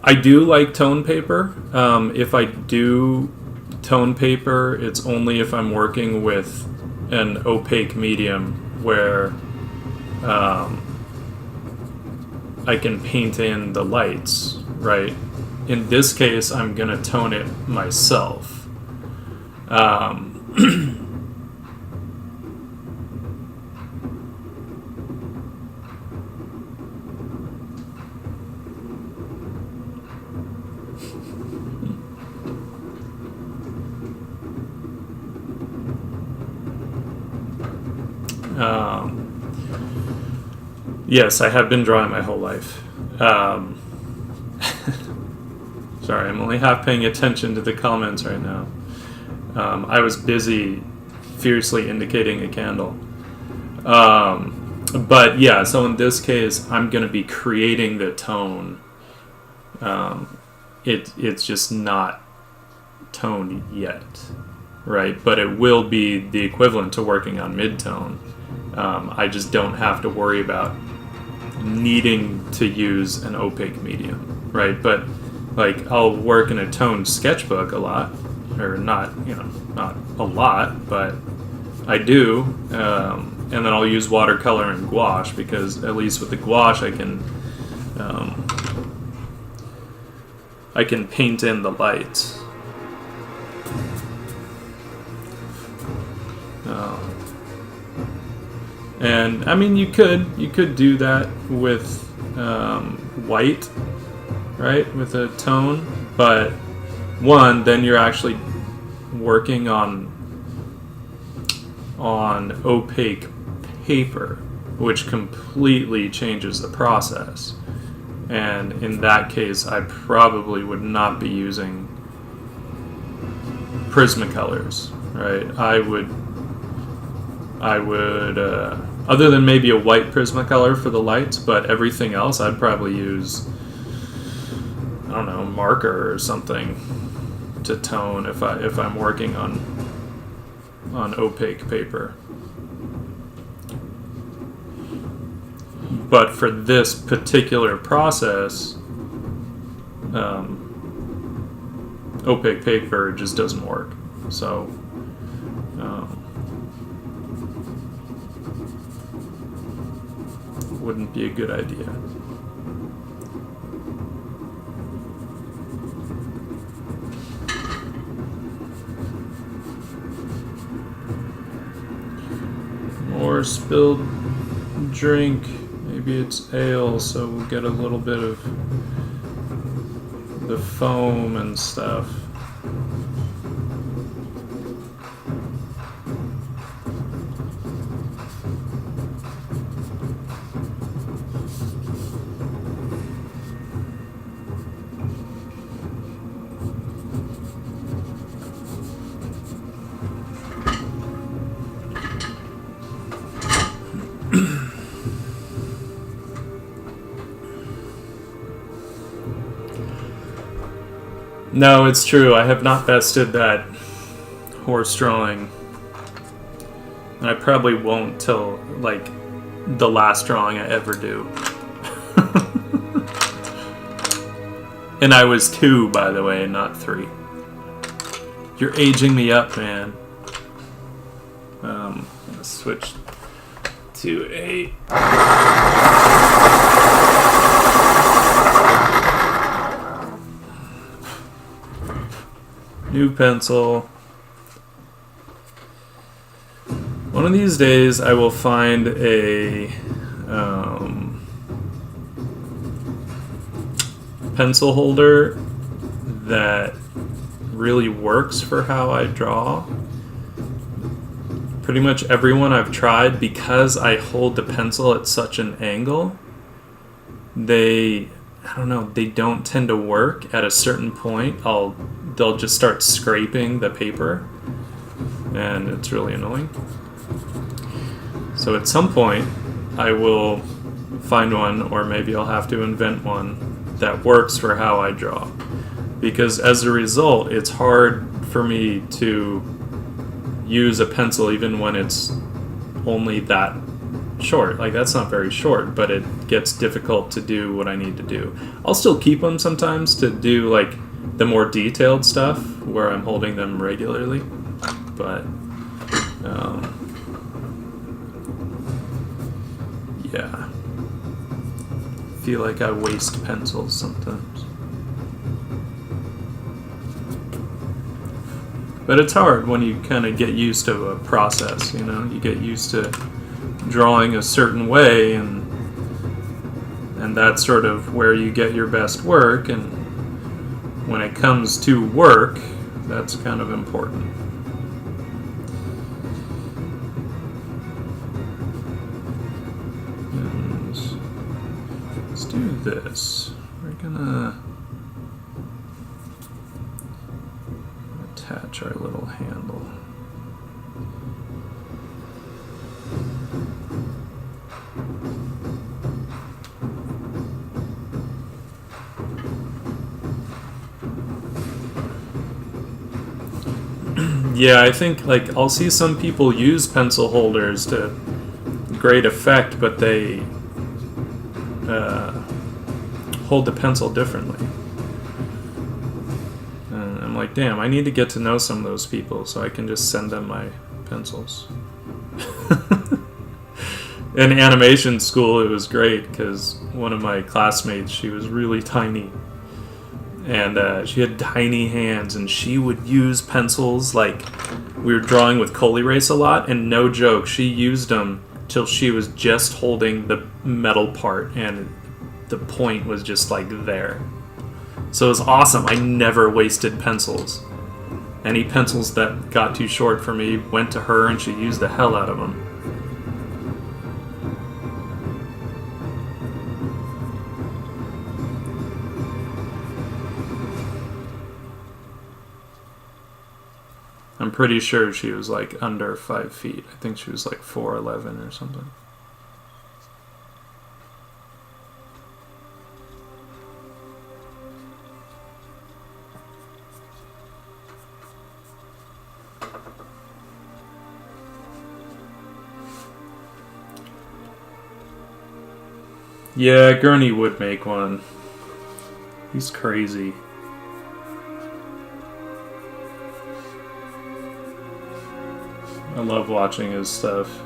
I do like tone paper. If I do tone paper, it's only if I'm working with an opaque medium where I can paint in the lights, right? In this case, I'm going to tone it myself. Yes, I have been drawing my whole life. Sorry, I'm only half paying attention to the comments right now. I was busy fiercely indicating a candle. But yeah, so in this case, I'm going to be creating the tone. It's just not toned yet, right? But it will be the equivalent to working on mid-tone. I just don't have to worry about needing to use an opaque medium, right? But like I'll work in a toned sketchbook a lot, or not, not a lot, but I do. and then I'll use watercolor and gouache, because at least with the gouache I can paint in the lights. And I mean, you could do that with white, right, with a tone, but one, then you're actually working on opaque paper, which completely changes the process. And in that case, I probably would not be using Prismacolors, right? I would, other than maybe a white Prismacolor for the lights, but everything else I'd probably use, I don't know, marker or something to tone if I'm working on opaque paper. But for this particular process, opaque paper just doesn't work. So wouldn't be a good idea. More spilled drink. Maybe it's ale, so we'll get a little bit of the foam and stuff. No, it's true. I have not bested that horse drawing. And I probably won't till, like, the last drawing I ever do. And I was 2, by the way, not 3. You're aging me up, man. I'm gonna switch to a... new pencil. One of these days I will find a pencil holder that really works for how I draw. Pretty much everyone I've tried, because I hold the pencil at such an angle, I don't know, they don't tend to work. At a certain point, they'll just start scraping the paper, and it's really annoying. So at some point, I will find one, or maybe I'll have to invent one that works for how I draw. Because as a result, it's hard for me to use a pencil even when it's only that short. Like, that's not very short, but it gets difficult to do what I need to do. I'll still keep them sometimes to do, like, the more detailed stuff where I'm holding them regularly, but yeah, I feel like I waste pencils sometimes. But it's hard when you kind of get used to a process, you know? You get used to drawing a certain way, and that's sort of where you get your best work, and when it comes to work, that's kind of important. And let's do this. We're gonna attach our little handle. Yeah, I think, like, I'll see some people use pencil holders to great effect, but they hold the pencil differently. And I'm like, damn, I need to get to know some of those people so I can just send them my pencils. in animation school, it was great because one of my classmates, she was really tiny. And she had tiny hands, and she would use pencils. Like, we were drawing with Cool Erase a lot, and no joke, she used them till she was just holding the metal part, and the point was just, like, there. So it was awesome. I never wasted pencils. Any pencils that got too short for me went to her, and she used the hell out of them. I'm pretty sure she was like under 5 feet. I think she was like 4'11" or something. Yeah, Gurney would make one. He's crazy. I love watching his stuff.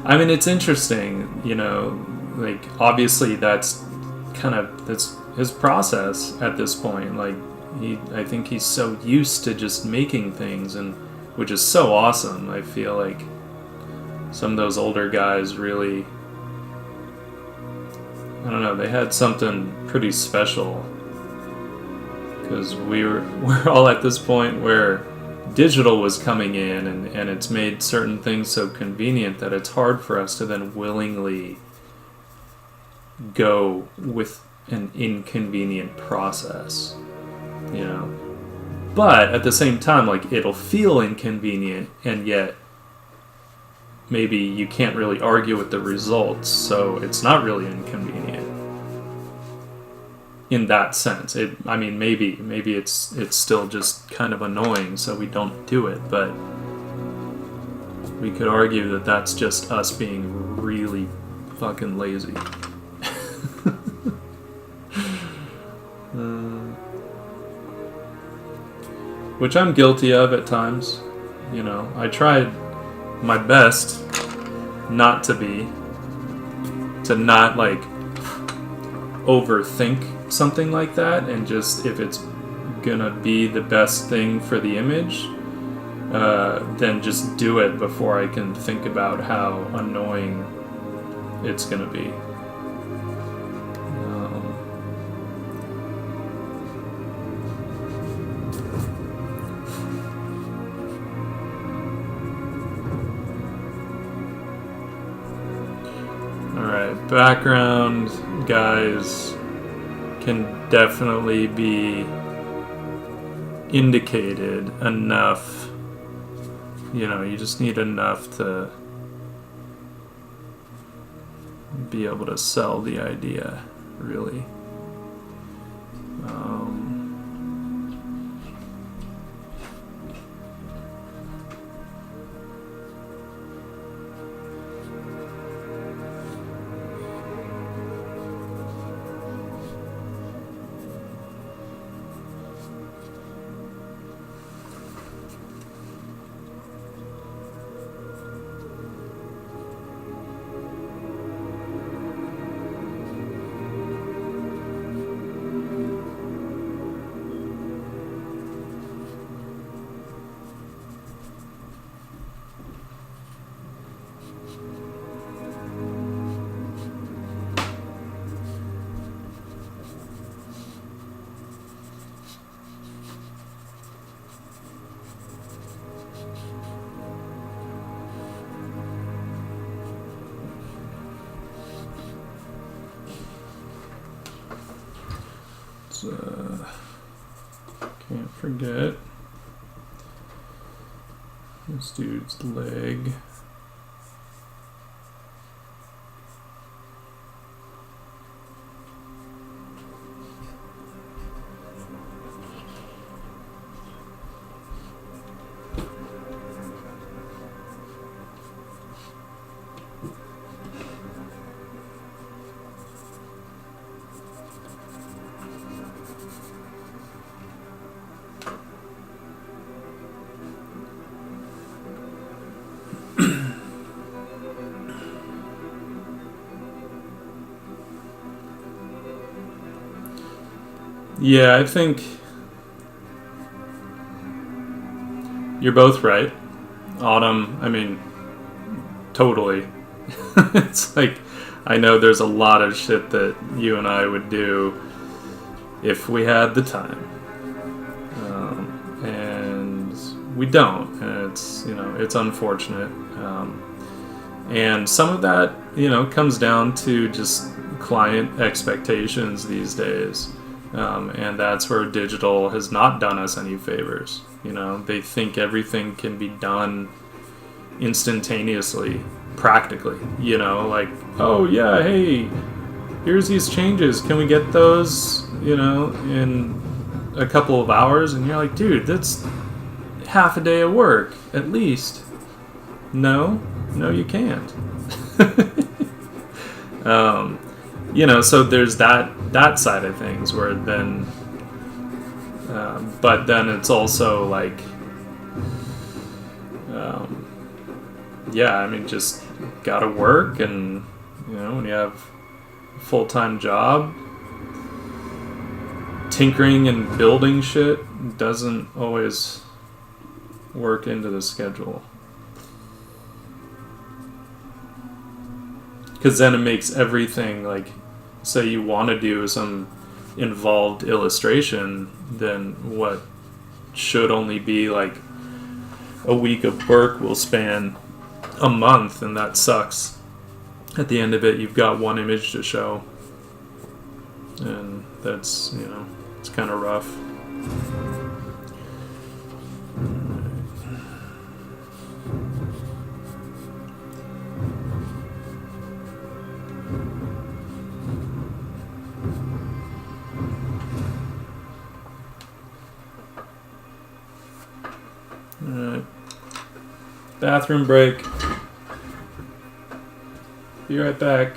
I mean, it's interesting, you know, like, obviously that's his process at this point. Like, I think he's so used to just making things, and which is so awesome. I feel like some of those older guys really, I don't know, they had something pretty special. Because we're all at this point where digital was coming in, and it's made certain things so convenient that it's hard for us to then willingly go with an inconvenient process, you know. But at the same time, like, it'll feel inconvenient, and yet maybe you can't really argue with the results, so it's not really inconvenient. In that sense, I mean, maybe it's still just kind of annoying, so we don't do it. But we could argue that that's just us being really fucking lazy. Which I'm guilty of at times. You know, I tried my best not to be, to not like overthink something like that, and just, if it's gonna be the best thing for the image, then just do it before I can think about how annoying it's gonna be. Alright, background guys can definitely be indicated enough. You know, you just need enough to be able to sell the idea, really. Can't forget this dude's leg. Yeah, I think you're both right. Autumn, I mean, totally. It's like, I know there's a lot of shit that you and I would do if we had the time. And we don't. And it's unfortunate. And some of that, comes down to just client expectations these days. And that's where digital has not done us any favors. They think everything can be done instantaneously, practically. Like, oh yeah, hey, here's these changes. Can we get those, in a couple of hours? And you're like, dude, that's half a day of work, at least. No, you can't. So there's that side of things where then, but then it's also like, just gotta work, and when you have a full-time job, tinkering and building shit doesn't always work into the schedule. Because then it makes everything, like, say you want to do some involved illustration, then what should only be like a week of work will span a month, and that sucks. At the end of it, you've got one image to show, and that's, it's kind of rough. Alright. Bathroom break. Be right back.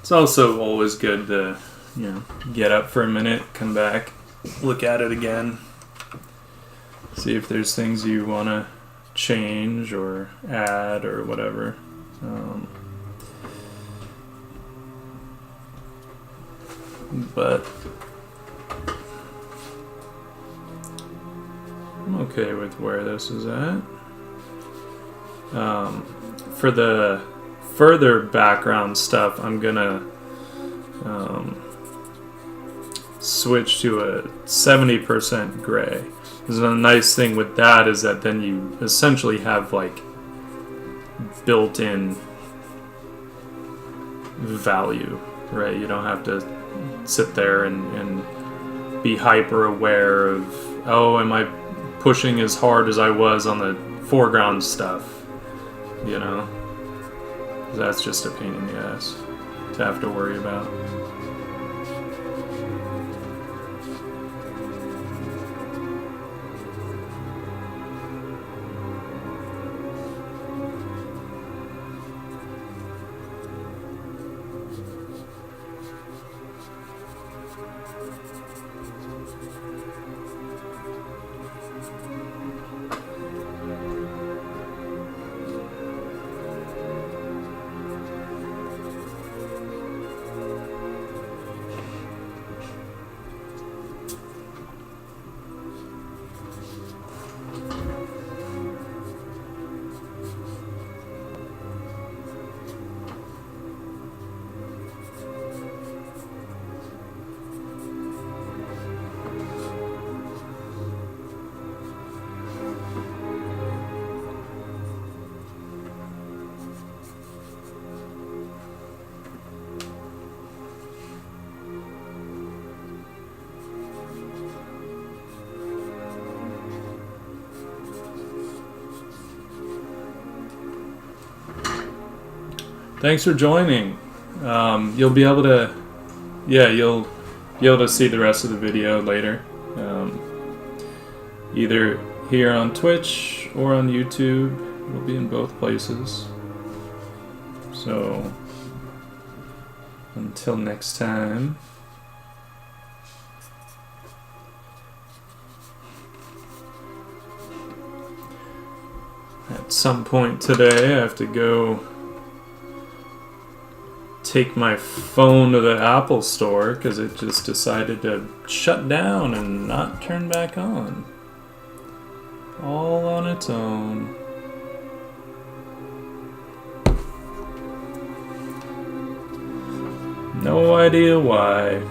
It's also always good to, get up for a minute, come back, look at it again, see if there's things you want to change or add or whatever. But I'm okay with where this is at. For the further background stuff, I'm gonna switch to a 70% gray. There's a nice thing with that is that then you essentially have like built-in value, right? You don't have to sit there and be hyper aware of, oh, am I pushing as hard as I was on the foreground stuff, That's just a pain in the ass to have to worry about. thanks for joining. You'll be able to, you'll be able to see the rest of the video later, either here on Twitch or on YouTube. It'll be in both places. So until next time. At some point today, I have to go take my phone to the Apple store because it just decided to shut down and not turn back on. All on its own. No idea why.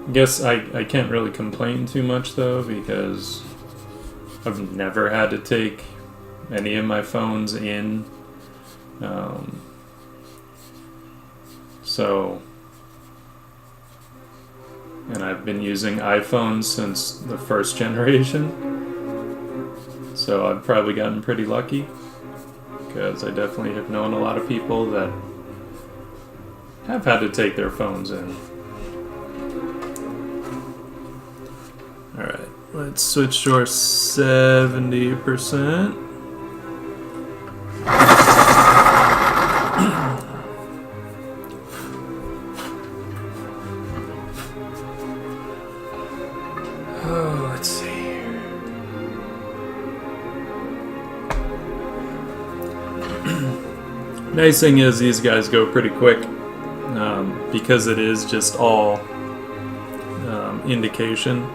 I guess I can't really complain too much though, because I've never had to take any of my phones in. And I've been using iPhones since the first generation, so I've probably gotten pretty lucky, because I definitely have known a lot of people that have had to take their phones in. Alright, let's switch to our 70%. Oh, let's see here. Nice thing is these guys go pretty quick, because it is just all indication.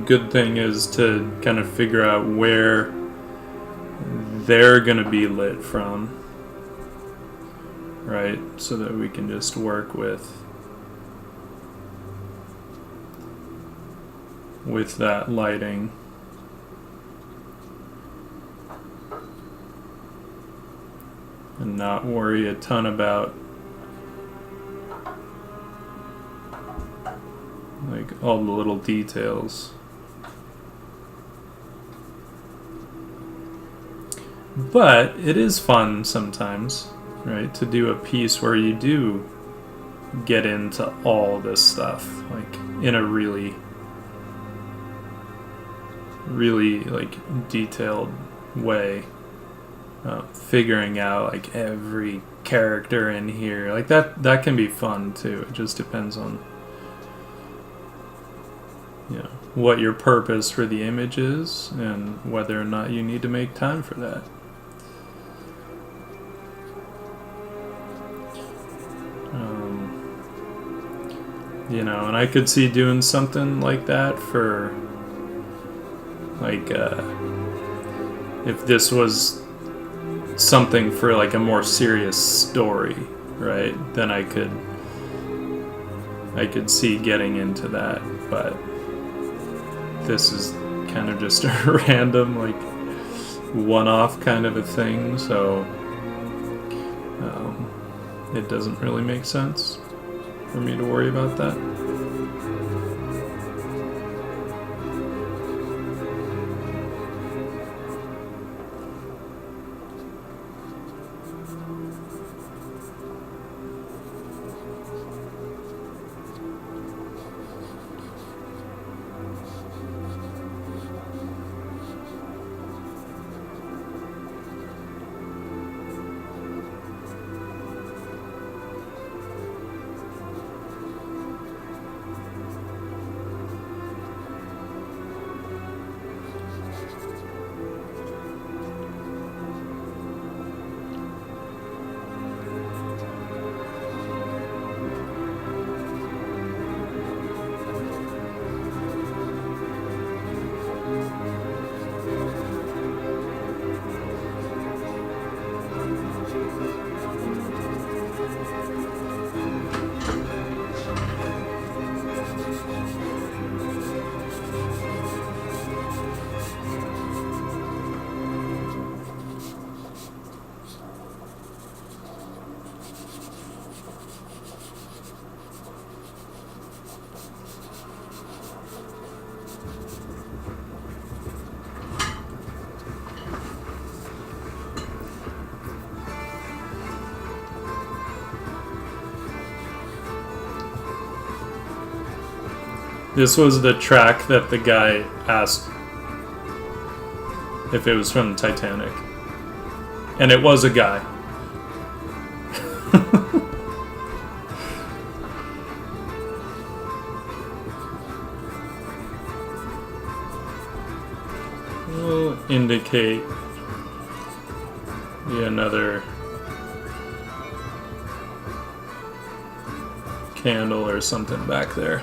Good thing is to kind of figure out where they're going to be lit from, right? So that we can just work with that lighting. And not worry a ton about like all the little details. But it is fun sometimes, right, to do a piece where you do get into all this stuff, like in a really like detailed way, figuring out like every character in here, like that can be fun too. It just depends on, you know, what your purpose for the image is and whether or not you need to make time for that. You know, and I could see doing something like that for, like, if this was something for, like, a more serious story, right? Then I could see getting into that, but this is kind of just a random, like, one-off kind of a thing, so it doesn't really make sense for me to worry about that. This was the track that the guy asked if it was from the Titanic. And it was a guy. We'll indicate another candle or something back there.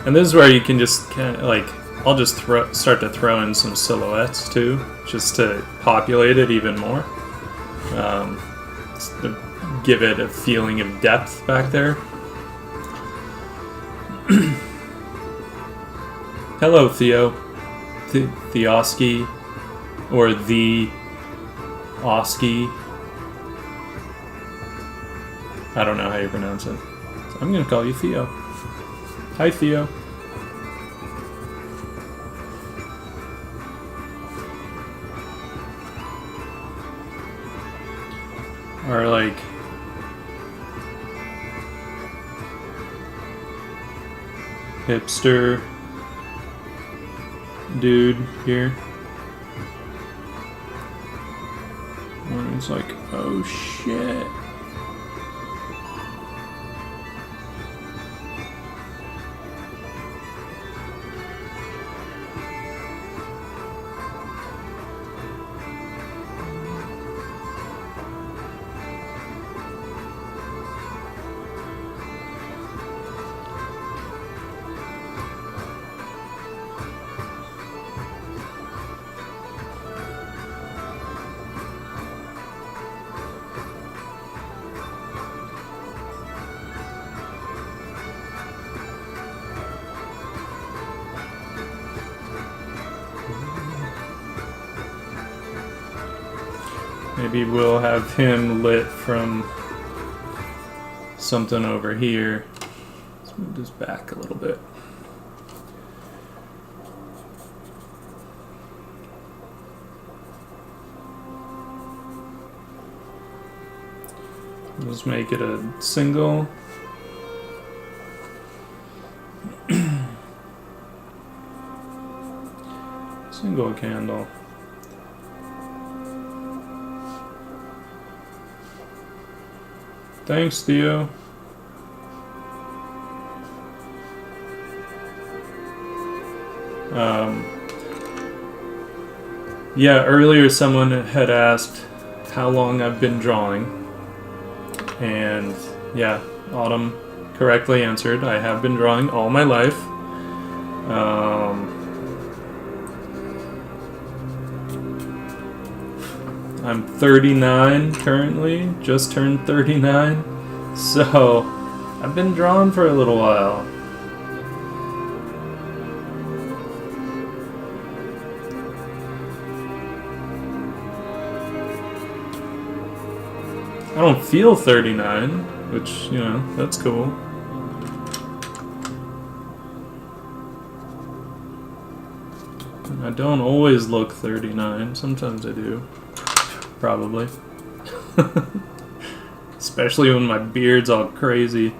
And this is where you can just kind of like, I'll just start to throw in some silhouettes too, just to populate it even more. Just to give it a feeling of depth back there. Hello, Theo. Theoski, or the Oski. I don't know how you pronounce it. So I'm gonna call you Theo. Hi, Theo. Or like hipster dude here. And it's like, oh shit. Maybe we'll have him lit from something over here. Let's move this back a little bit. Let's make it a single. Single candle. Thanks, Theo. Yeah, earlier someone had asked how long I've been drawing. And yeah, Autumn correctly answered. I have been drawing all my life. I'm 39 currently, just turned 39, so I've been drawing for a little while. I don't feel 39, which, you know, that's cool. I don't always look 39, sometimes I do. Probably. Especially when my beard's all crazy.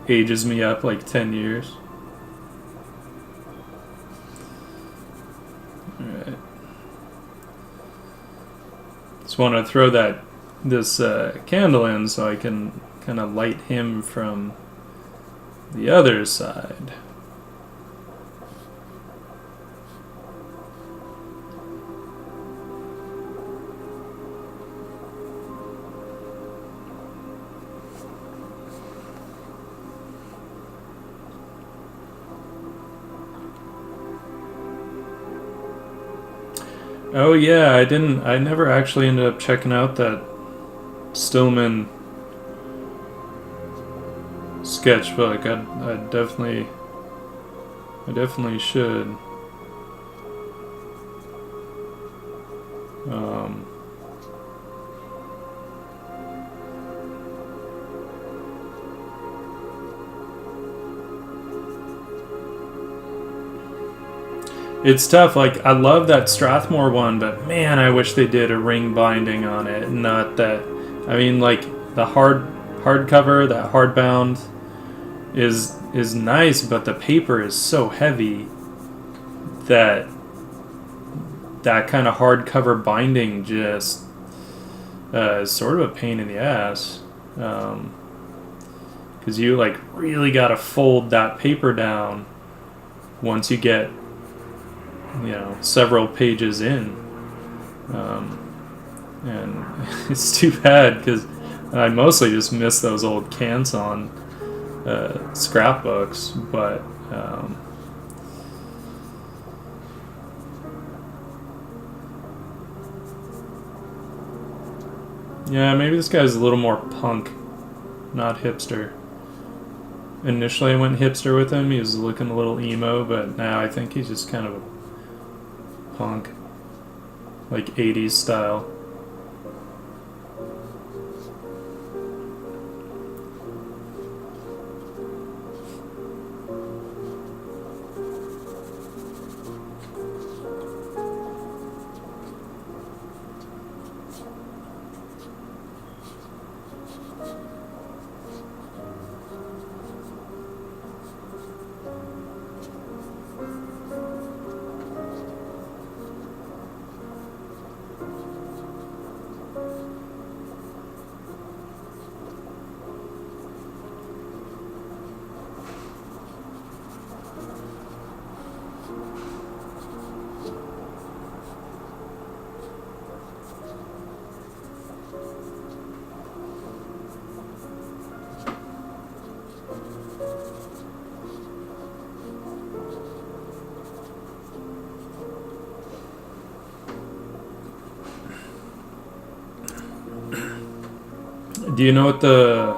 Ages me up like 10 years. Alright. Just want to throw this candle in so I can kind of light him from the other side. Oh yeah, I never actually ended up checking out that Stillman sketchbook. I definitely should. It's tough. Like, I love that Strathmore one, but man, I wish they did a ring binding on it. Not that. I mean, like the hard hardcover, that hardbound is nice, but the paper is so heavy that kind of hardcover binding just is sort of a pain in the ass. Because you like really got to fold that paper down once you get, you know, several pages in. And it's too bad because I mostly just miss those old Canson scrapbooks, but yeah, maybe this guy's a little more punk, not hipster. Initially I went hipster with him, he was looking a little emo, but now I think he's just kind of a punk, like 80s style. Do you know what the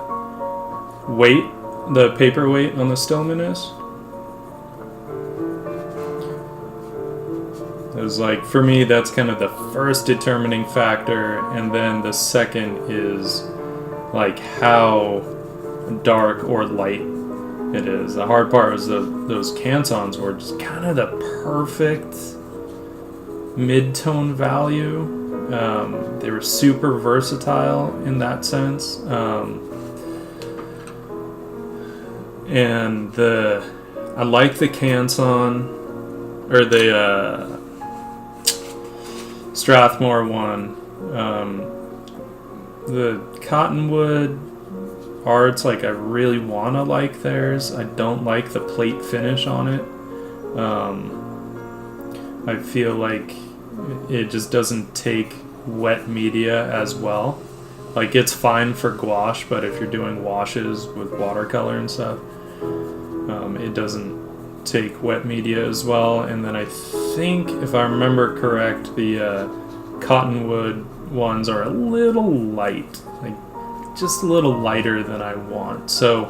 weight, the paper weight on the Stillman is? It was like, for me, that's kind of the first determining factor, and then the second is like how dark or light it is. The hard part was those Cansons were just kind of the perfect mid-tone value. They were super versatile in that sense. And I like the Canson, or the Strathmore one. The Cottonwood arts, like, I really want to like theirs. I don't like the plate finish on it. I feel like it just doesn't take wet media as well. Like, it's fine for gouache, but if you're doing washes with watercolor and stuff, it doesn't take wet media as well. And then I think, if I remember correct, the Cottonwood ones are a little light, like just a little lighter than I want. So,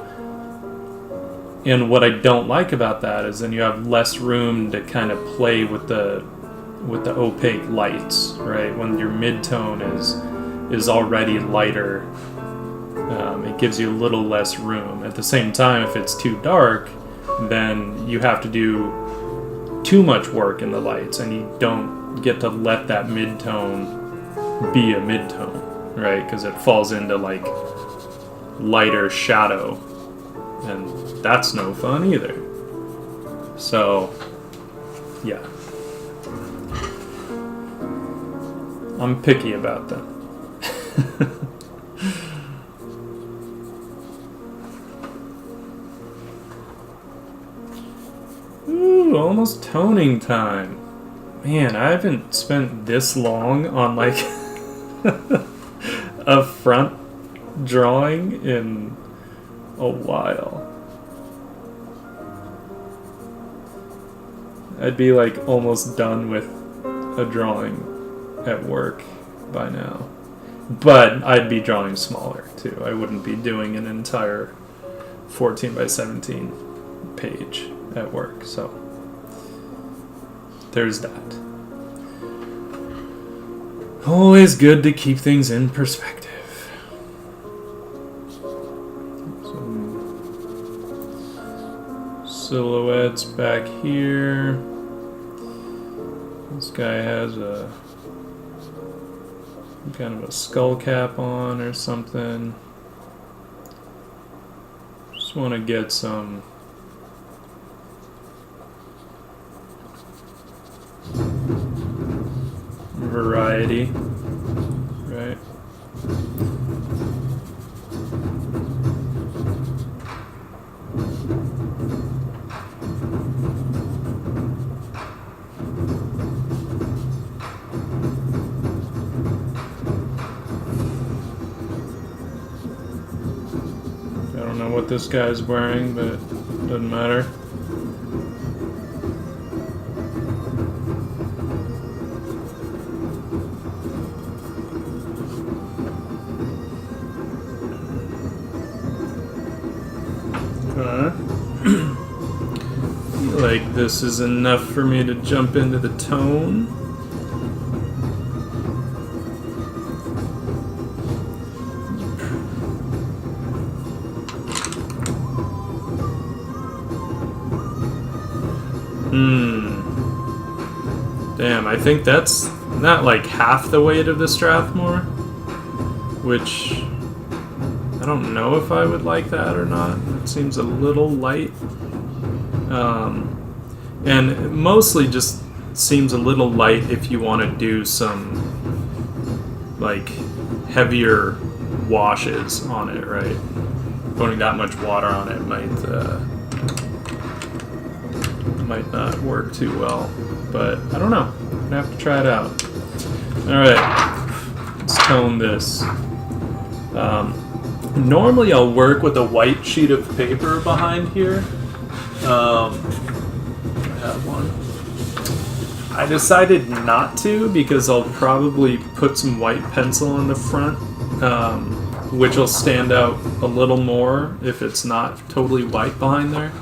and what I don't like about that is then you have less room to kind of play with the opaque lights, right? When your mid-tone is already lighter, it gives you a little less room. At the same time, if it's too dark, then you have to do too much work in the lights, and you don't get to let that mid-tone be a mid-tone, right? Because it falls into like lighter shadow, and that's no fun either. So, yeah. I'm picky about them. Ooh, almost toning time. Man, I haven't spent this long on like a front drawing in a while. I'd be like almost done with a drawing at work by now. But I'd be drawing smaller too. I wouldn't be doing an entire 14 by 17 page at work. So there's that. Always good to keep things in perspective. Some silhouettes back here. This guy has a kind of a skull cap on or something. Just want to get some variety, right? I don't know what this guy's wearing, but it doesn't matter. I feel like this is enough for me to jump into the tone. Damn, I think that's not like half the weight of the Strathmore, which I don't know if I would like that or not. It seems a little light. And mostly just seems a little light if you want to do some like heavier washes on it, right? Putting that much water on it might not work too well, but I don't know. I'm gonna have to try it out. Alright, let's tone this. Normally I'll work with a white sheet of paper behind here. I have one. I decided not to because I'll probably put some white pencil in the front, which will stand out a little more if it's not totally white behind there.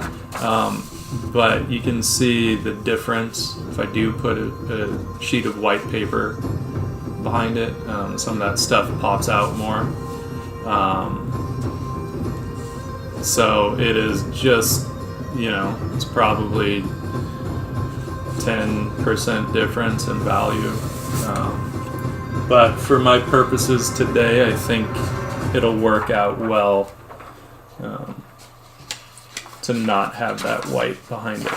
But you can see the difference if I do put a sheet of white paper behind it. Some of that stuff pops out more. So it is just, you know, it's probably 10% difference in value. But for my purposes today, I think it'll work out well to not have that white behind it.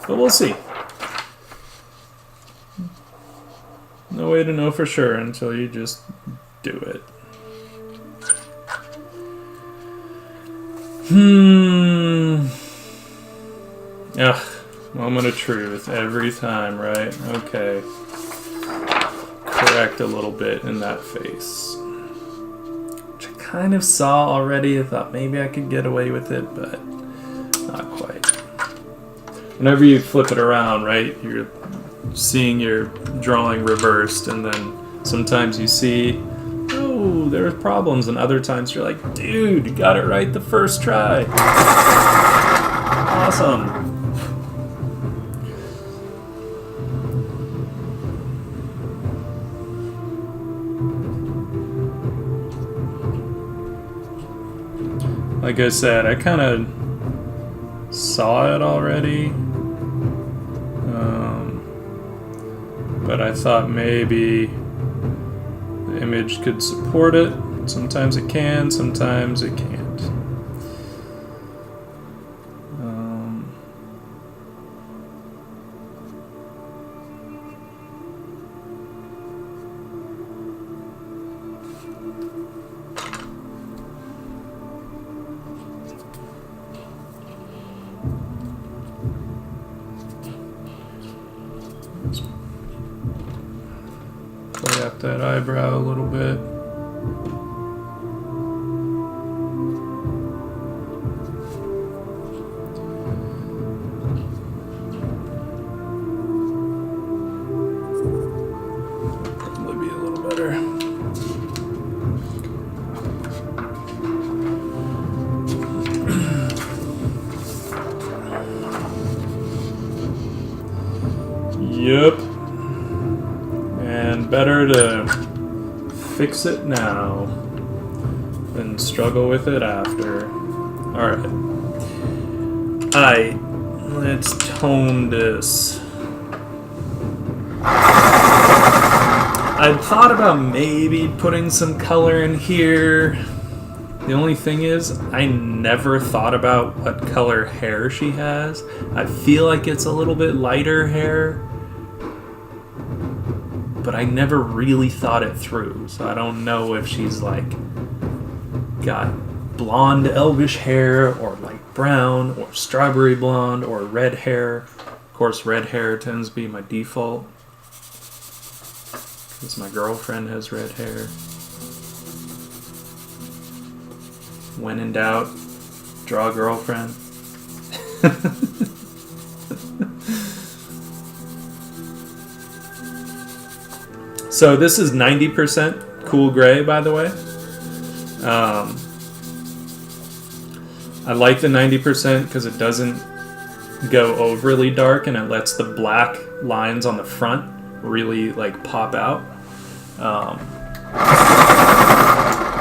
But we'll see. No way to know for sure until you just do it. Ugh, moment of truth every time, right? Okay. Correct a little bit in that face. Which I kind of saw already. I thought maybe I could get away with it, but not quite. Whenever you flip it around, right, you're seeing your drawing reversed, and then sometimes you see, oh, there's problems, and other times you're like, dude, you got it right the first try. Awesome. Like I said, I kind of saw it already, but I thought maybe the image could support it. Sometimes it can, sometimes it can't. Play up that eyebrow a little bit. Probably be a little better. Yep. And better to fix it now than struggle with it after. Alright. Alright. Let's tone this. I'd thought about maybe putting some color in here. The only thing is, I never thought about what color hair she has. I feel like it's a little bit lighter hair, but I never really thought it through. So I don't know if she's like got blonde elvish hair, or like brown, or strawberry blonde, or red hair. Of course, red hair tends to be my default, because my girlfriend has red hair. When in doubt, draw a girlfriend. So this is 90% cool gray, by the way. I like the 90% because it doesn't go overly dark, and it lets the black lines on the front really like pop out.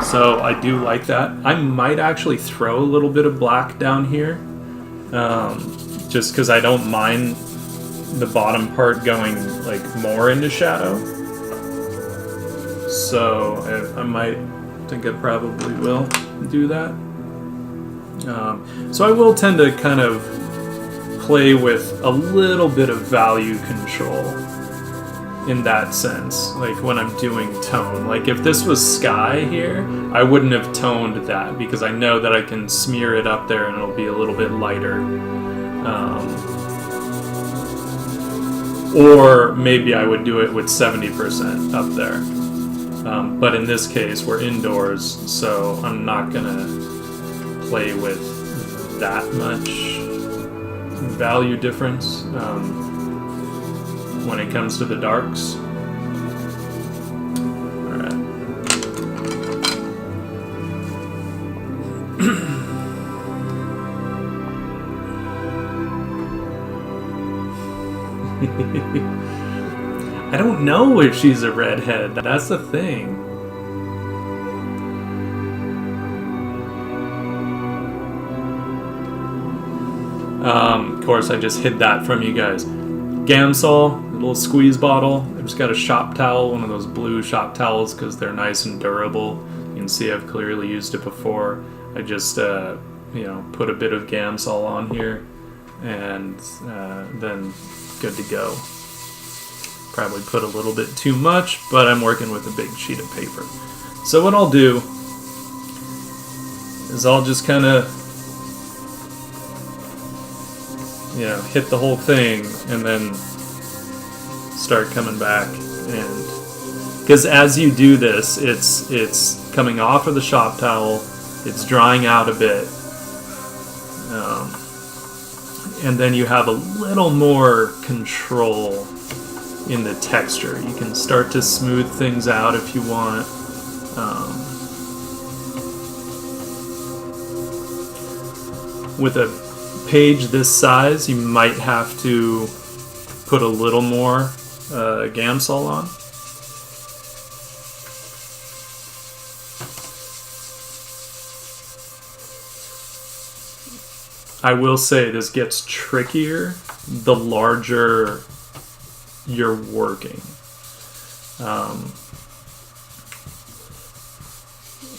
So I do like that. I might actually throw a little bit of black down here, just because I don't mind the bottom part going like more into shadow. So I might think I probably will do that. So I will tend to kind of play with a little bit of value control in that sense, like when I'm doing tone. Like if this was sky here, I wouldn't have toned that, because I know that I can smear it up there and it'll be a little bit lighter. Or maybe I would do it with 70% up there. But in this case, we're indoors, so I'm not gonna play with that much value difference when it comes to the darks. Alright. I don't know if she's a redhead. That's the thing. Of course, I just hid that from you guys. Gamsol, a little squeeze bottle. I've just got a shop towel, one of those blue shop towels, because they're nice and durable. You can see I've clearly used it before. I just, put a bit of Gamsol on here, and then good to go. Probably put a little bit too much, but I'm working with a big sheet of paper. So what I'll do is I'll just kind of hit the whole thing and then start coming back, and because as you do this, it's coming off of the shop towel, it's drying out a bit, and then you have a little more control in the texture. You can start to smooth things out if you want. With a page this size, you might have to put a little more Gamsol on. I will say this gets trickier the larger you're working.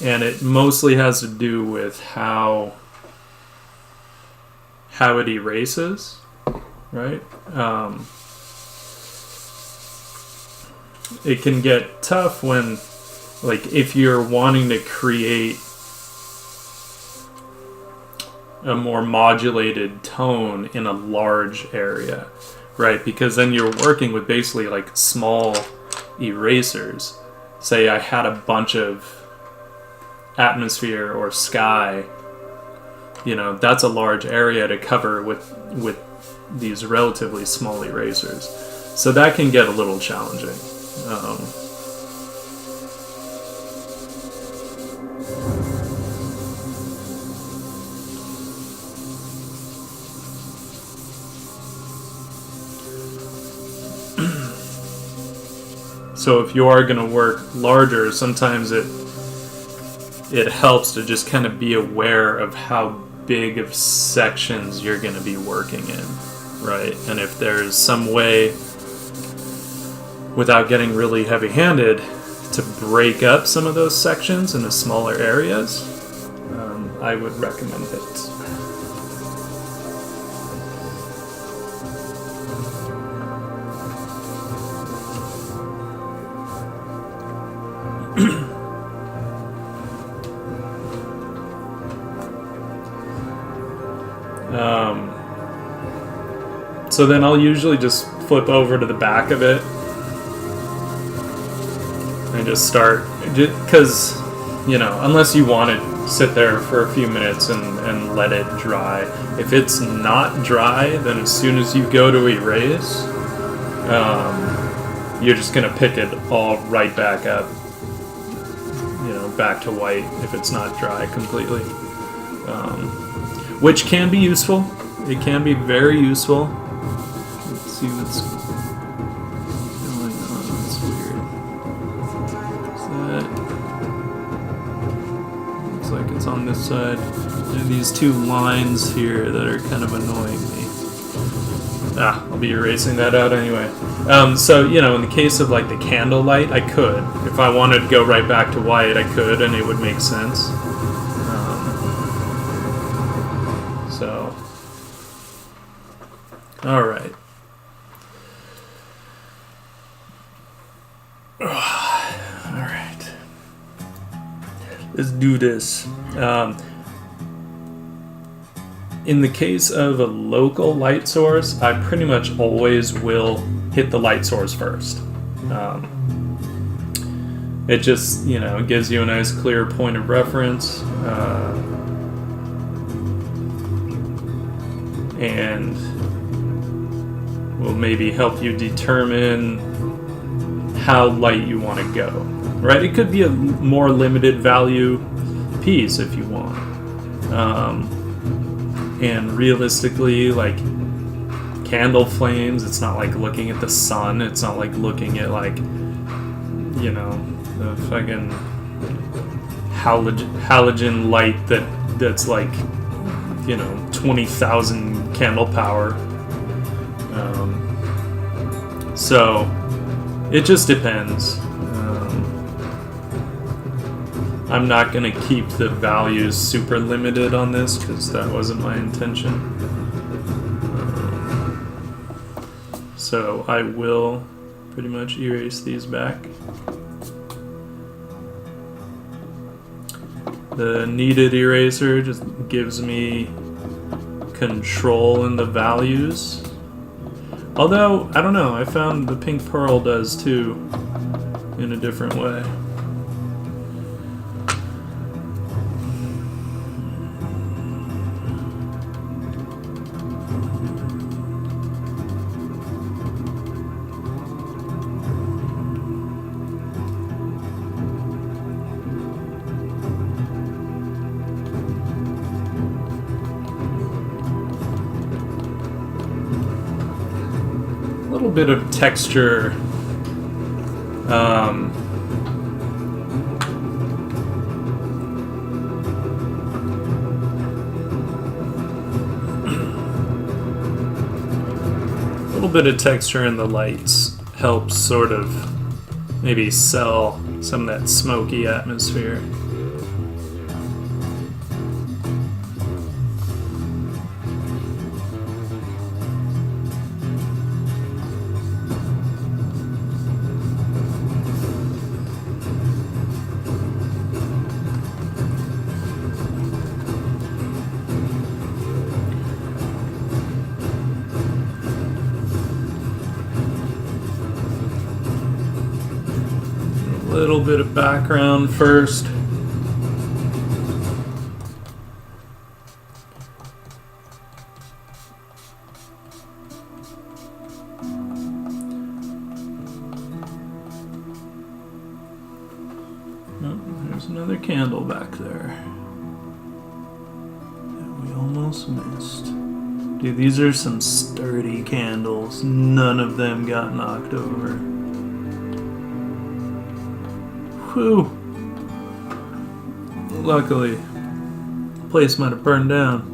And it mostly has to do with how it erases, right? It can get tough when, like, if you're wanting to create a more modulated tone in a large area, right? Because then you're working with basically like small erasers. Say I had a bunch of atmosphere or sky, that's a large area to cover with these relatively small erasers. So that can get a little challenging. So if you are going to work larger, sometimes it helps to just kind of be aware of how big of sections you're going to be working in, right? And if there's some way, without getting really heavy-handed, to break up some of those sections into smaller areas, I would recommend it. So then I'll usually just flip over to the back of it and just start, because, you know, unless you want to sit there for a few minutes and let it dry. If it's not dry, then as soon as you go to erase, you're just going to pick it all right back up, you know, back to white if it's not dry completely. Which can be useful. It can be very useful. Let's see what's going on. It's weird. Is that... Looks like it's on this side. There are these two lines here that are kind of annoying me. I'll be erasing that out anyway. So, you know, in the case of like the candlelight, I could. If I wanted to go right back to white, I could, and it would make sense. So, all right. All right. Let's do this. In the case of a local light source, I pretty much always will hit the light source first. It just, you know, gives you a nice clear point of reference. And will maybe help you determine how light you want to go. Right? It could be a more limited value piece if you want. And realistically, like candle flames, it's not like looking at the sun. It's not like looking at, like, you know, the fucking halogen light that's like, you know, 20,000 candle power. So it just depends. I'm not going to keep the values super limited on this because that wasn't my intention. So I will pretty much erase these back. The kneaded eraser just gives me control in the values. Although, I don't know, I found the pink pearl does too, in a different way. Bit of texture. A little bit of texture in the lights helps sort of maybe sell some of that smoky atmosphere. Little bit of background first. Oh, there's another candle back there that we almost missed. Dude, these are some sturdy candles. None of them got knocked over. Whew. Luckily, the place might have burned down.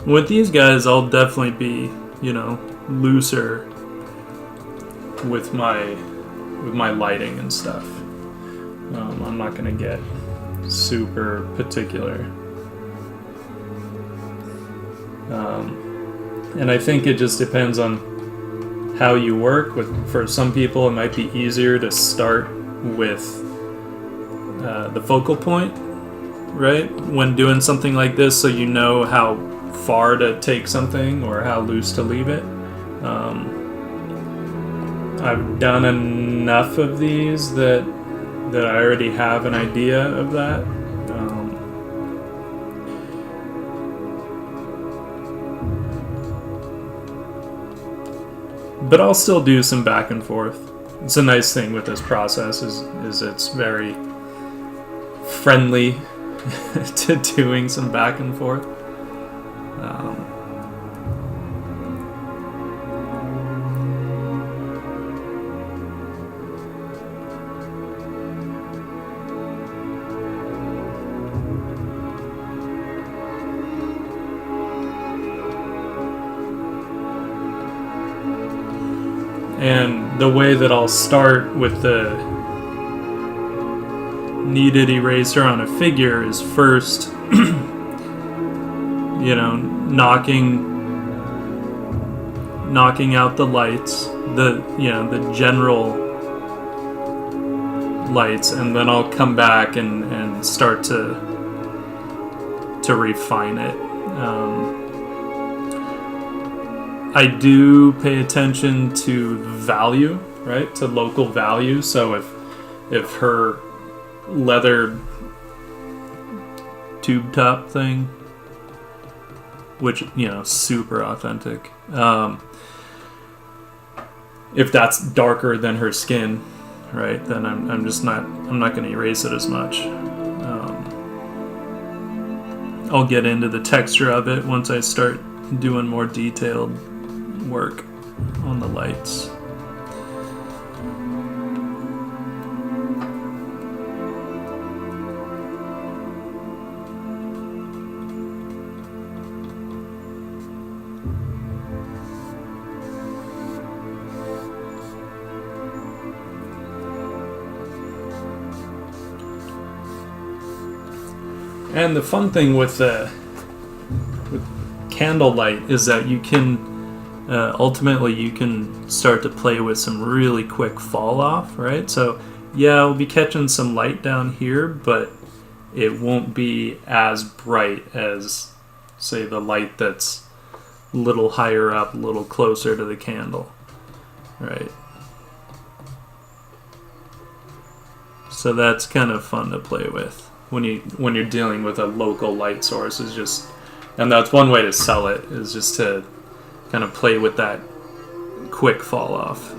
With these guys, I'll definitely be, looser with my lighting and stuff. I'm not gonna get super particular. And I think it just depends on how you work. For some people, it might be easier to start with the focal point, right? When doing something like this, so you know how far to take something or how loose to leave it. I've done enough of these that I already have an idea of that. But I'll still do some back and forth. It's a nice thing with this process is it's very friendly to doing some back and forth. And the way that I'll start with the kneaded eraser on a figure is first, knocking out the lights, the general lights, and then I'll come back and start to refine it. I do pay attention to value, right? To local value. So if her leather tube top thing, which super authentic, if that's darker than her skin, right, then I'm not going to erase it as much. I'll get into the texture of it once I start doing more detailed work on the lights. And the fun thing with candlelight is that you can ultimately you can start to play with some really quick fall off, right? So yeah, I'll be catching some light down here, but it won't be as bright as, say, the light that's a little higher up, a little closer to the candle, right? So that's kind of fun to play with when you're dealing with a local light source. Is just, and that's one way to sell it, is just to kind of play with that quick fall off.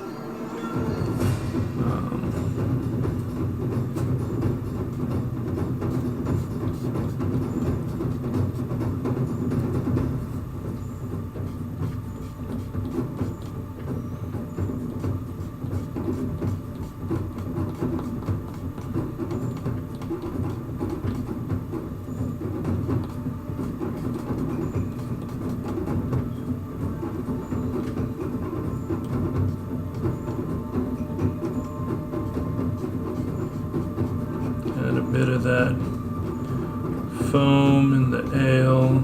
Bit of that foam in the ale.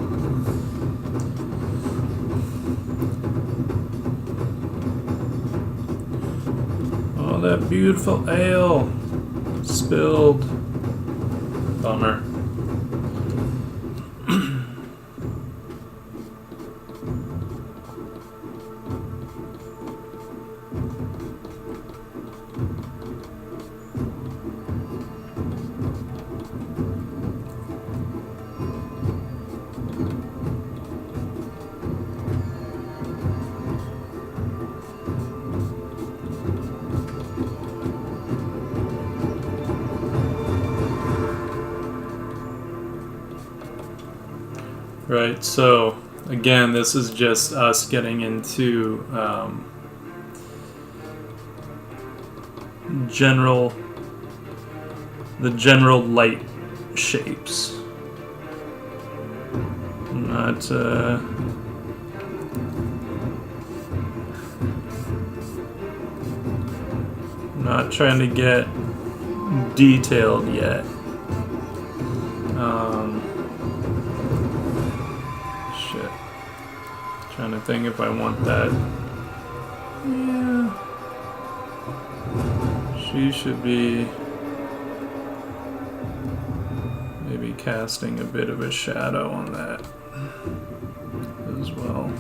Oh, that beautiful ale spilled. Bummer. Right, so again, this is just us getting into the general light shapes. Not trying to get detailed yet. Shit. Trying to think if I want that. Yeah. She should be maybe casting a bit of a shadow on that as well.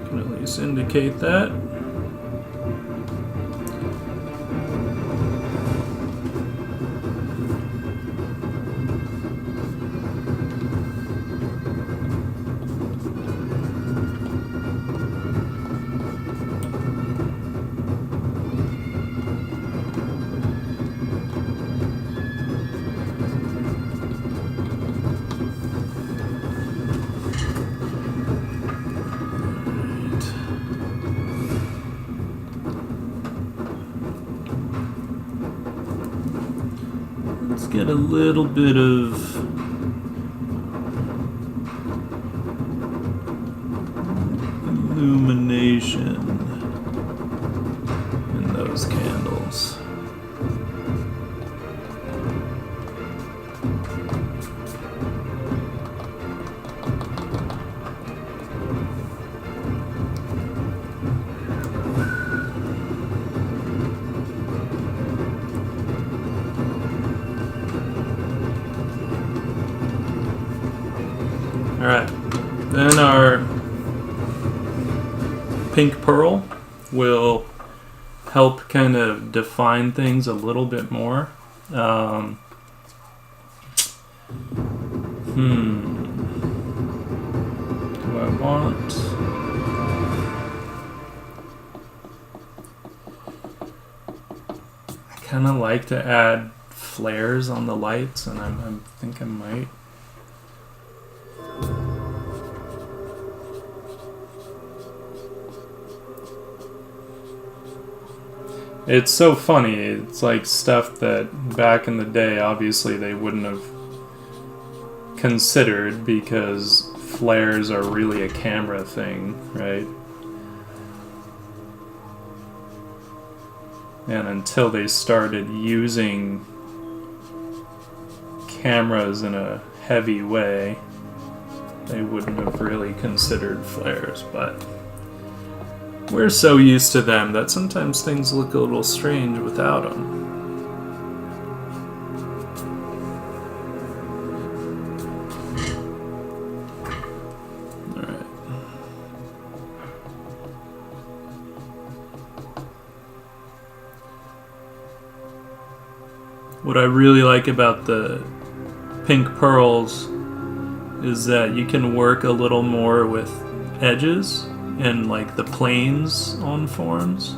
Can at least indicate that. Let's get a little bit of illumination in those candles. Alright, then our pink pearl will help kind of define things a little bit more. Do I want... I kind of like to add flares on the lights, and I think I might. It's so funny. It's like stuff that back in the day, obviously, they wouldn't have considered because flares are really a camera thing, right? And until they started using cameras in a heavy way, they wouldn't have really considered flares, but we're so used to them that sometimes things look a little strange without them. Alright. What I really like about the pink pearls is that you can work a little more with edges and like the planes on forms,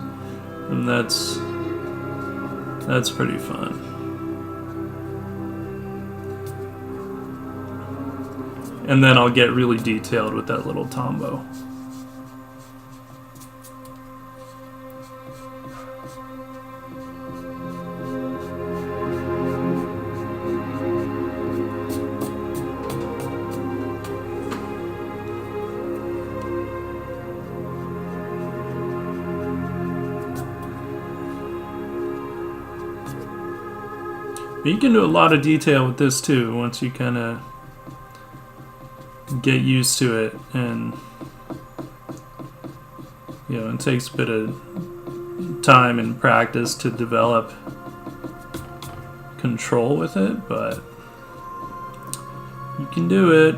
and that's pretty fun. And then I'll get really detailed with that little Tombow. But you can do a lot of detail with this too once you kind of get used to it, and you know, it takes a bit of time and practice to develop control with it, but you can do it.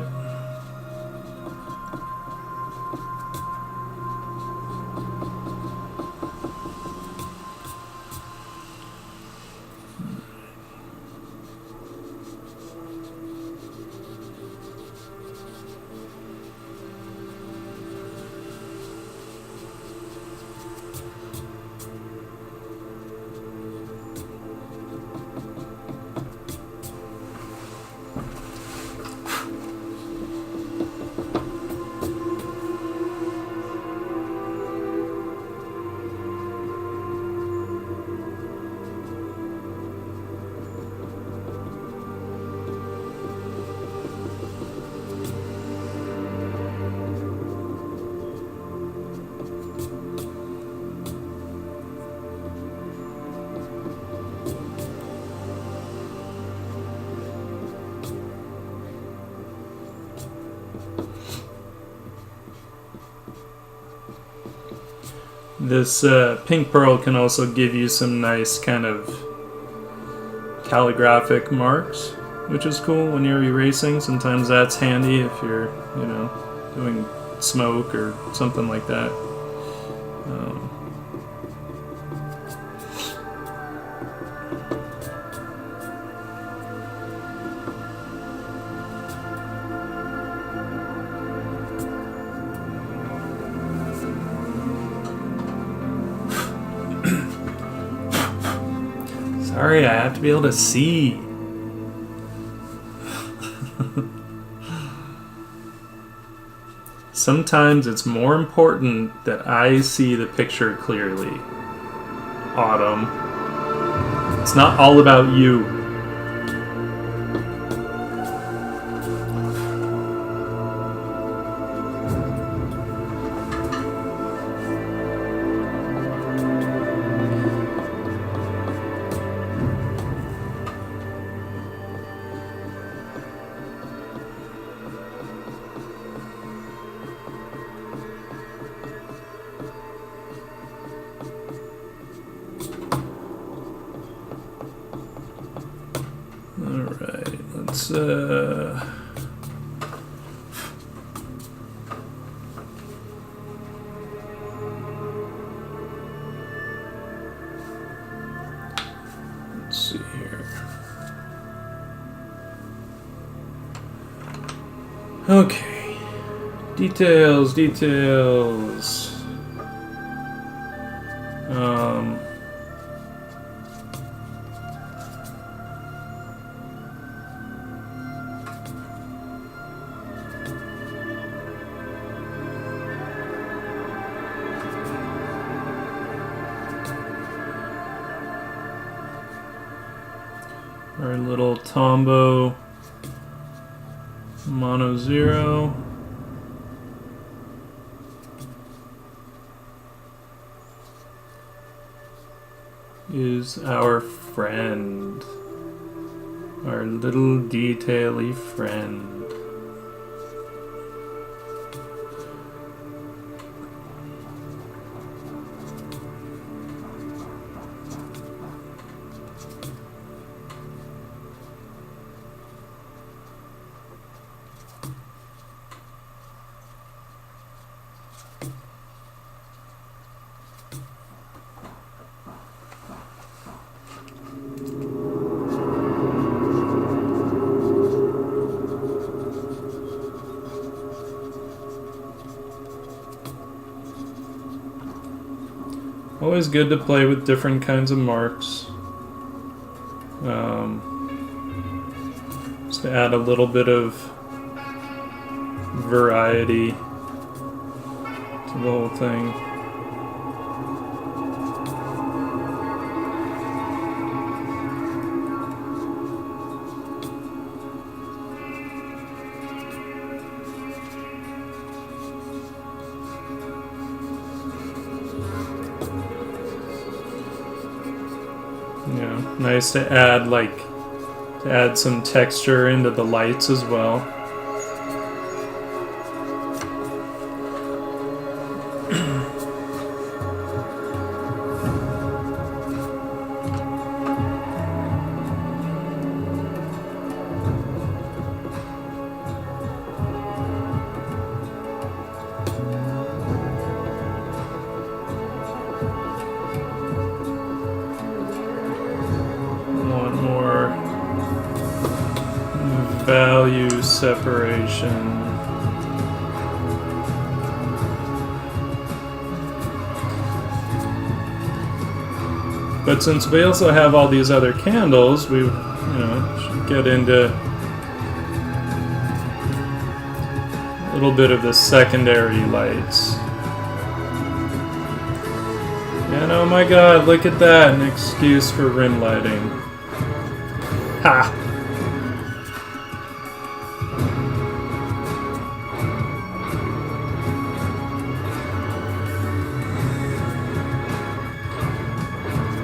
This pink pearl can also give you some nice kind of calligraphic marks, which is cool when you're erasing. Sometimes that's handy if you're, you know, doing smoke or something like that. Sorry, I have to be able to see. Sometimes it's more important that I see the picture clearly. Autumn. It's not all about you. Let's see here. Okay. Details. Our little Tombow Mono Zero. Is our friend. Our little detail-y friend. Always good to play with different kinds of marks. Just to add a little bit of variety to the whole thing. Yeah, nice to add some texture into the lights as well. Value separation. But since we also have all these other candles, we, should get into a little bit of the secondary lights. And oh my god, look at that, an excuse for rim lighting. Ha!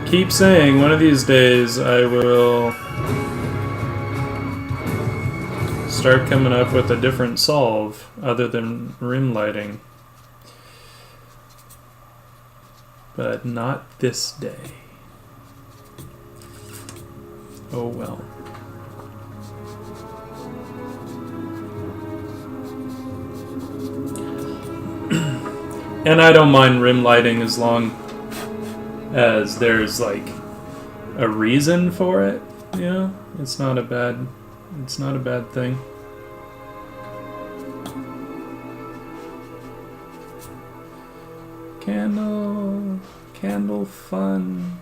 Keep saying one of these days I will start coming up with a different solve other than rim lighting. But not this day. Oh well. And I don't mind rim lighting as long as there's like a reason for it. Yeah, it's not a bad thing. Candle fun.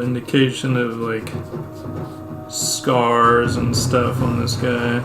Indication of like scars and stuff on this guy.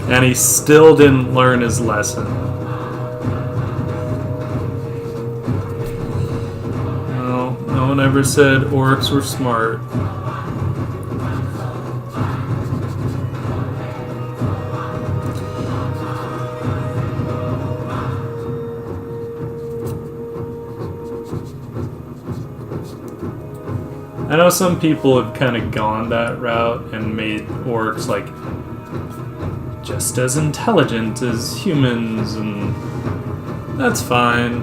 And he still didn't learn his lesson. Well, no one ever said orcs were smart. I know some people have kind of gone that route and made orcs like just as intelligent as humans, and that's fine.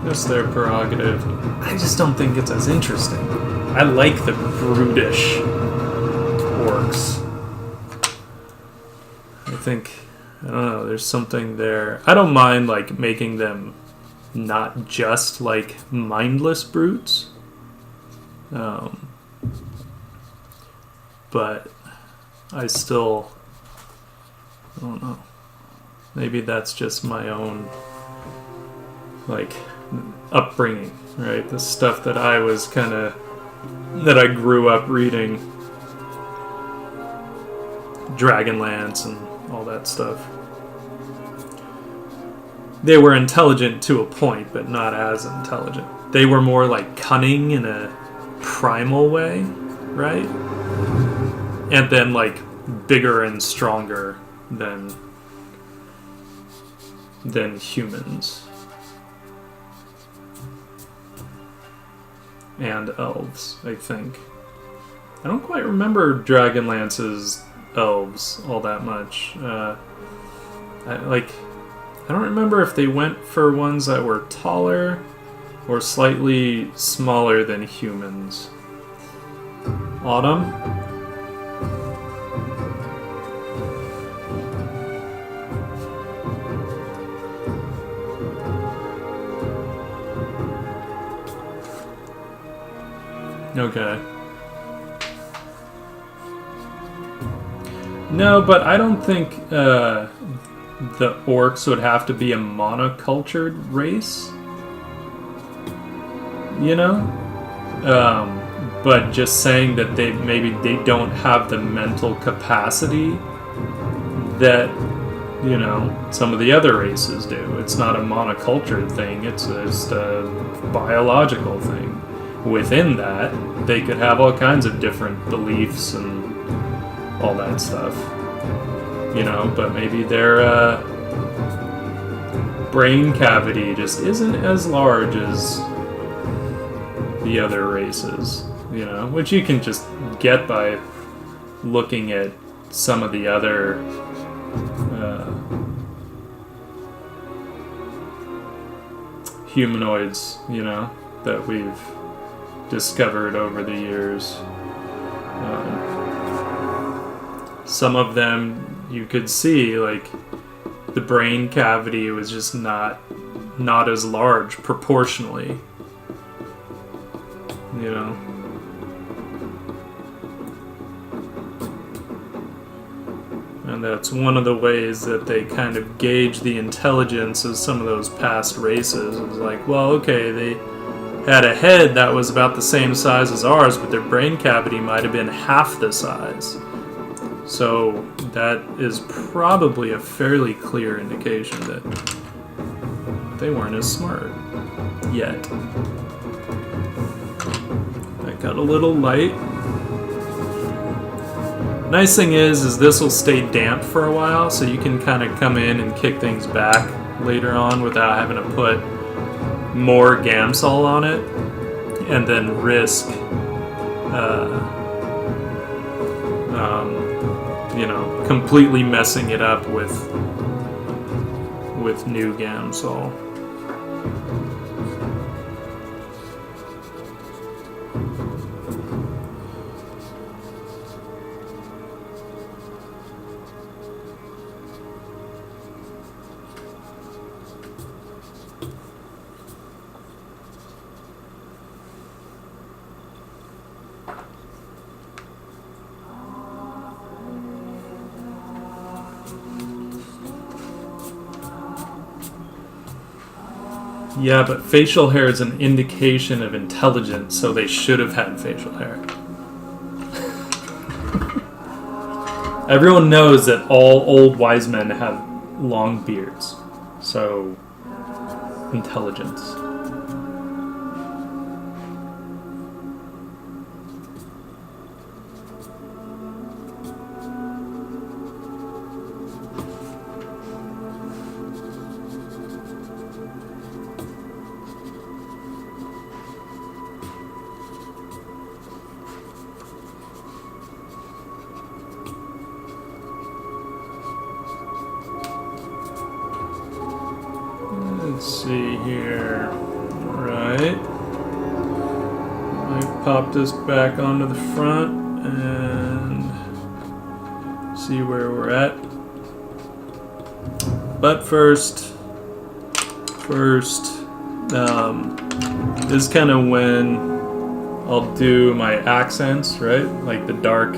That's their prerogative. I just don't think it's as interesting. I like the brutish orcs. I think, I don't know, there's something there. I don't mind like making them not just like mindless brutes. But I still, I don't know. Maybe that's just my own like upbringing, right? The stuff that I was that I grew up reading, Dragonlance and all that stuff. They were intelligent to a point, but not as intelligent. They were more like cunning in a primal way, right? And then like bigger and stronger than humans and elves, I think. I don't quite remember Dragonlance's elves all that much. I don't remember if they went for ones that were taller or slightly smaller than humans. Autumn? Okay. No, but I don't think the orcs would have to be a monocultured race. You know? But just saying that maybe they don't have the mental capacity that, you know, some of the other races do. It's not a monocultured thing, it's just a biological thing. Within that, they could have all kinds of different beliefs and all that stuff. You know, but maybe their brain cavity just isn't as large as the other races, you know, which you can just get by looking at some of the other humanoids, you know, that we've discovered over the years. Some of them you could see, like, the brain cavity was just not as large proportionally, you know. And that's one of the ways that they kind of gauge the intelligence of some of those past races. It was like, well, okay, they had a head that was about the same size as ours, but their brain cavity might have been half the size. So that is probably a fairly clear indication that they weren't as smart yet. That got a little light. Nice thing is this will stay damp for a while, so you can kind of come in and kick things back later on without having to put more Gamsol on it, and then risk, you know, completely messing it up with new Gamsol. Yeah, but facial hair is an indication of intelligence, so they should have had facial hair. Everyone knows that all old wise men have long beards, so intelligence. Let's see here. Alright. I pop this back onto the front and see where we're at. But first, is kind of when I'll do my accents, right? Like the dark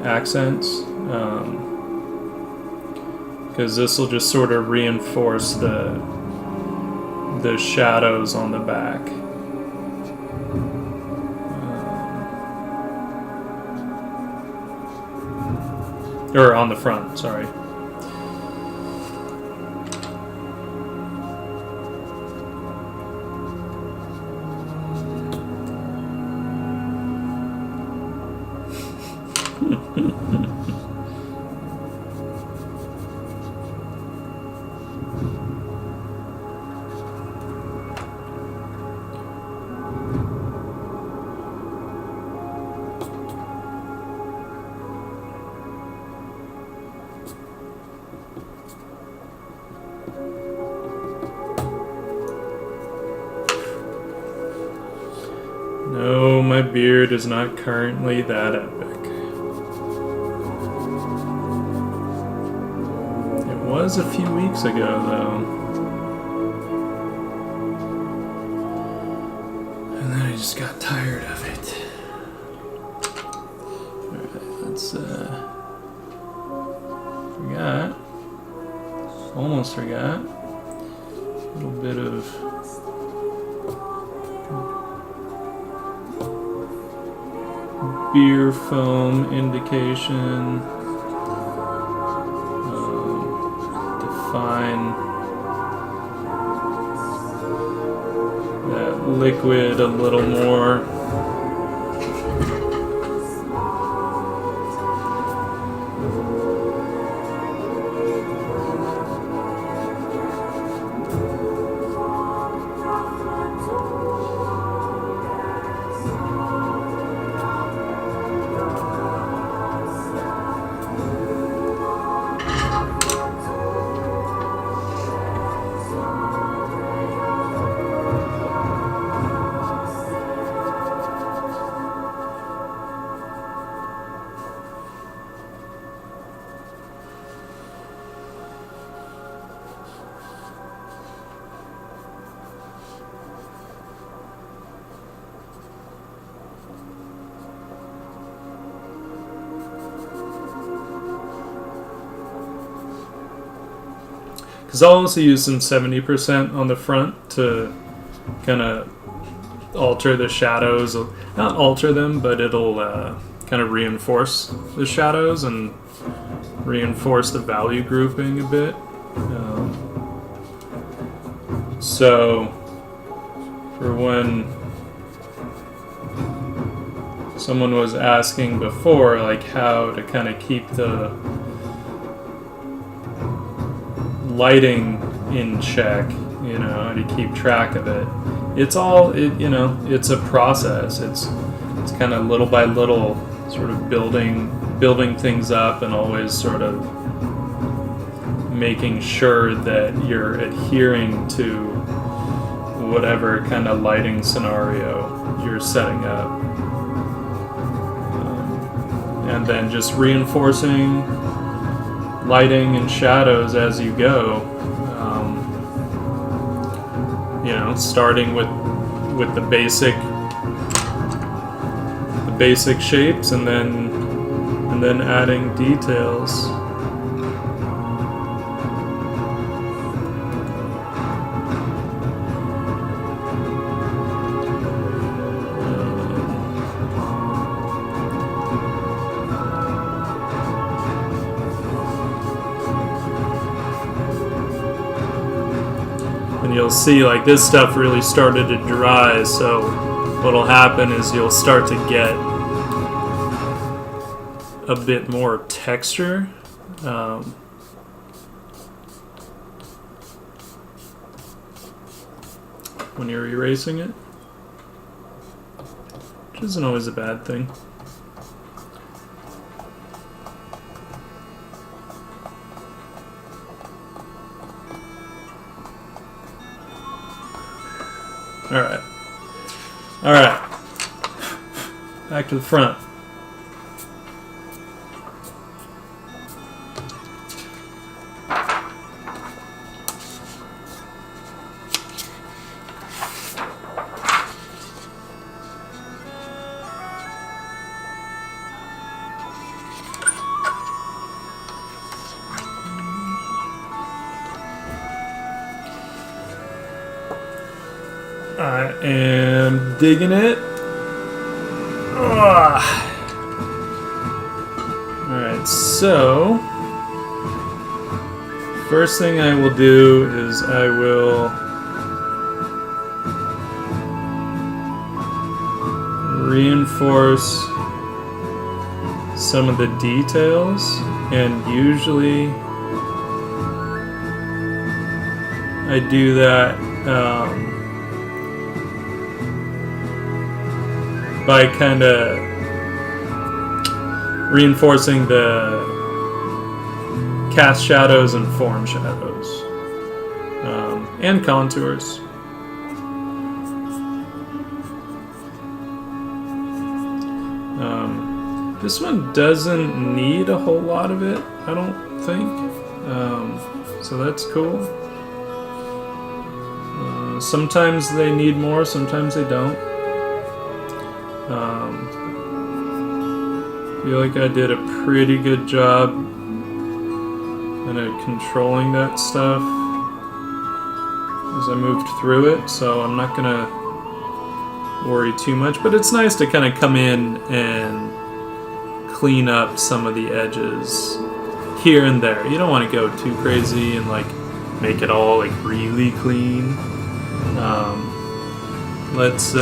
accents. Because this will just sort of reinforce the shadows on the back. Or on the front, sorry. No, my beard is not currently that epic. It was a few weeks ago, though. And then I just got tired of it. Alright, let's, forgot. Almost forgot. A little bit of beer foam indication. Define that liquid a little more. Because I'll also use some 70% on the front to kind of alter the shadows. Not alter them, but it'll kind of reinforce the shadows and reinforce the value grouping a bit. So for when someone was asking before, like how to kind of keep the lighting in check, you know, how to keep track of it. It's all, you know, it's a process. It's kind of little by little, sort of building things up, and always sort of making sure that you're adhering to whatever kind of lighting scenario you're setting up, and then just reinforcing lighting and shadows as you go. You know, starting with the basic shapes, and then adding details. And you'll see, like, this stuff really started to dry, so what'll happen is you'll start to get a bit more texture. When you're erasing it, which isn't always a bad thing. Alright. Back to the front. am digging it. Ugh. Alright, so first thing I will do is I will reinforce some of the details, and usually I do that by kind of reinforcing the cast shadows and form shadows and contours. This one doesn't need a whole lot of it, I don't think, so that's cool. Sometimes they need more, sometimes they don't. I feel like I did a pretty good job kind of controlling that stuff as I moved through it, so I'm not gonna worry too much, but it's nice to kind of come in and clean up some of the edges here and there. You don't want to go too crazy and like make it all like really clean. Let's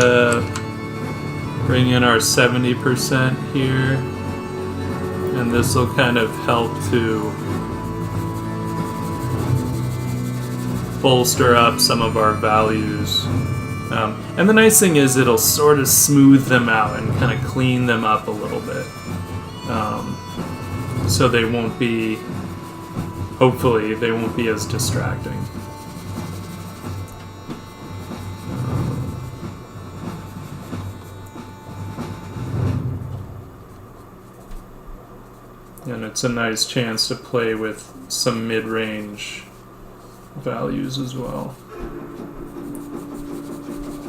bring in our 70% here, and this will kind of help to bolster up some of our values. And the nice thing is it'll sort of smooth them out and kind of clean them up a little bit. So they won't be, hopefully, they won't be as distracting. And it's a nice chance to play with some mid-range values as well.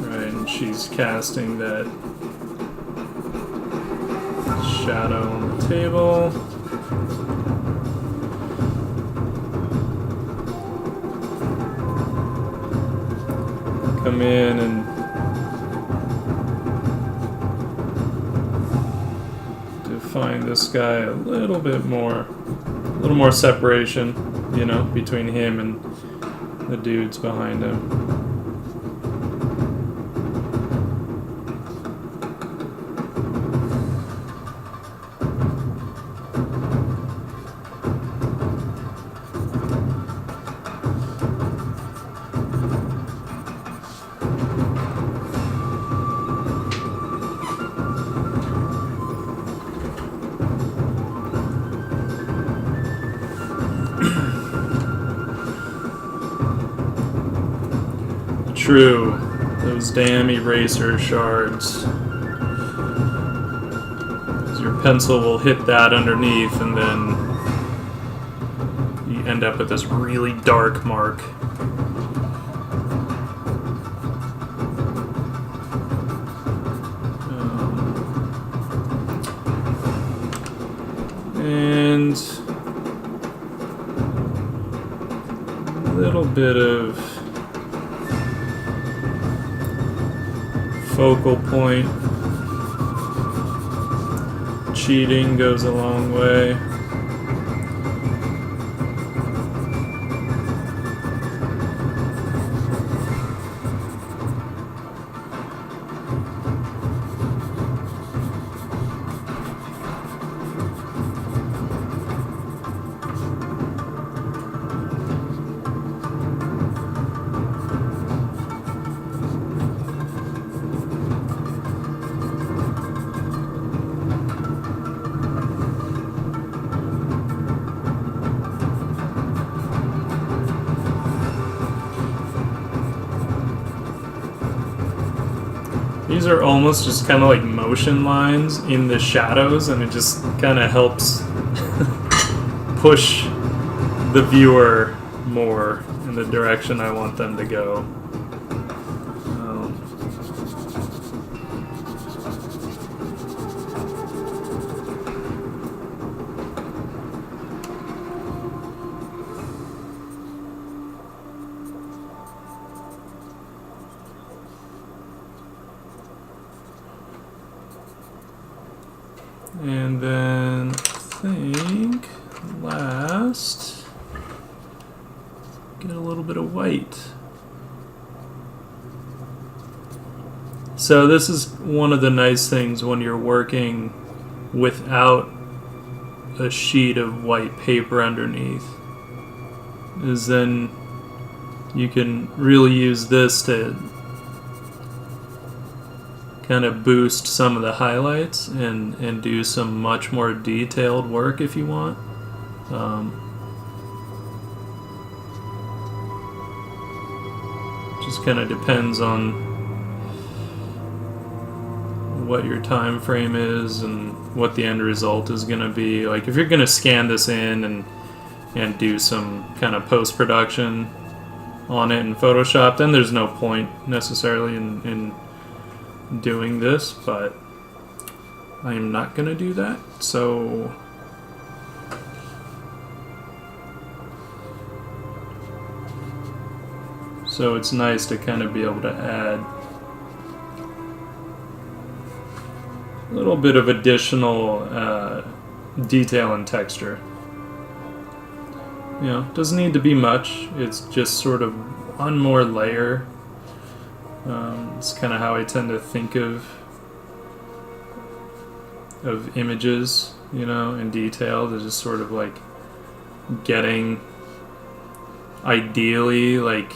Right, and she's casting that shadow on the table. Come in and define this guy a little bit more, a little more separation, you know, between him and the dudes behind him. True, those damn eraser shards. 'Cause your pencil will hit that underneath, and then you end up with this really dark mark. And a little bit of focal point cheating goes a long way. These are almost just kind of like motion lines in the shadows, and it just kind of helps push the viewer more in the direction I want them to go. And then I think last, get a little bit of white. So this is one of the nice things when you're working without a sheet of white paper underneath, is then you can really use this to kind of boost some of the highlights and do some much more detailed work if you want. Just kind of depends on what your time frame is and what the end result is going to be. Like if you're going to scan this in and do some kind of post-production on it in Photoshop, then there's no point necessarily in doing this, but I am not going to do that. So it's nice to kind of be able to add a little bit of additional detail and texture. You know, doesn't need to be much. It's just sort of one more layer. It's kind of how I tend to think of images, you know, in detail. They're just sort of like getting, ideally, like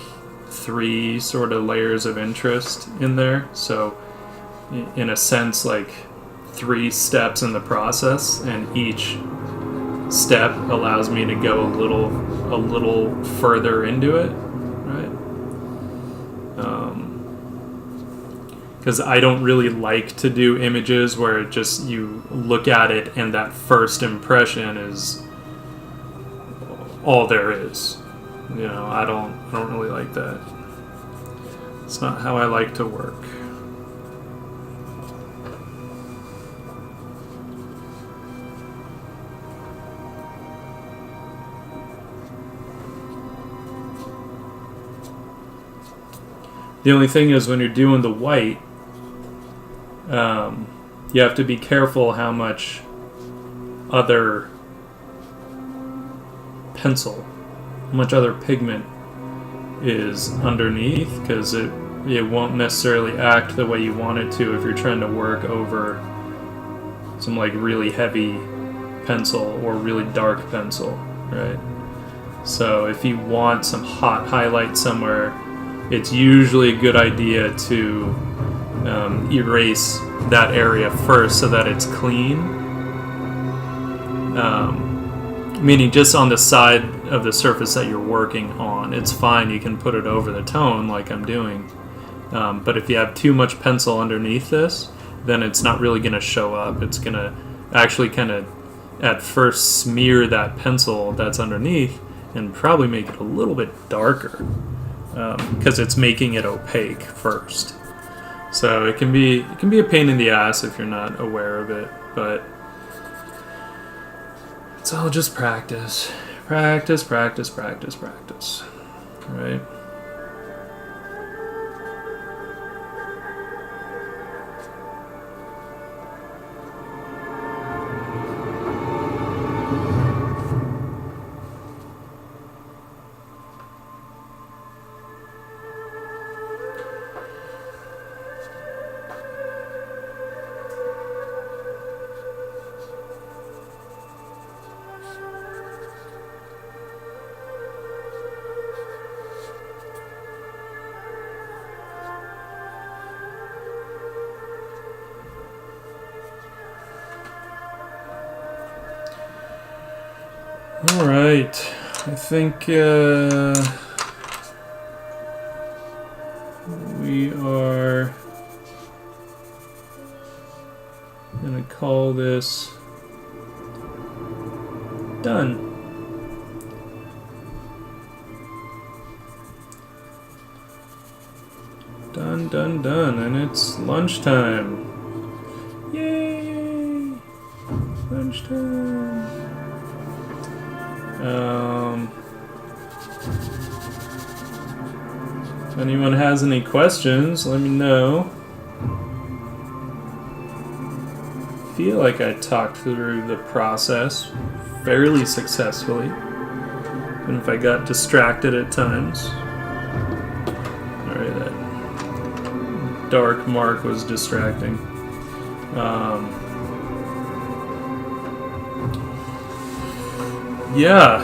3 sort of layers of interest in there. So in a sense, like 3 steps in the process, and each step allows me to go a little further into it, right? Because I don't really like to do images where it just, you look at it and that first impression is all there is. You know, I don't really like that. It's not how I like to work. The only thing is when you're doing the white, you have to be careful how much other pencil, how much other pigment is underneath, because it won't necessarily act the way you want it to if you're trying to work over some like really heavy pencil or really dark pencil, right? So if you want some hot highlight somewhere, it's usually a good idea to erase that area first so that it's clean. Meaning just on the side of the surface that you're working on. It's fine, you can put it over the tone like I'm doing. But if you have too much pencil underneath this, then it's not really going to show up. It's going to actually kind of at first smear that pencil that's underneath and probably make it a little bit darker. Because it's making it opaque first. So it can be a pain in the ass if you're not aware of it, but it's all just practice. Practice, practice, practice, practice. Right? All right, I think we are gonna call this done. Done, and it's lunchtime. Yay! Lunchtime. If anyone has any questions, let me know. feel like I talked through the process fairly successfully, even if I got distracted at times. Alright, that dark mark was distracting. Yeah,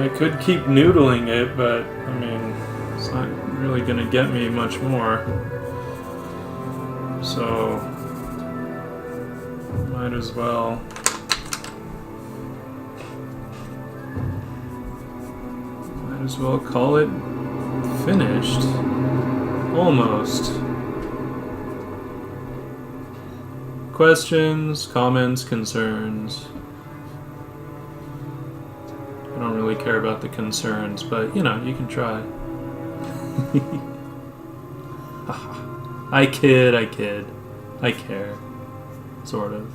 I could keep noodling it, but I mean, it's not really gonna get me much more. So, might as well. Might as well call it finished. Almost. Questions, comments, concerns. I don't really care about the concerns, but you know, you can try. I kid. I care. Sort of.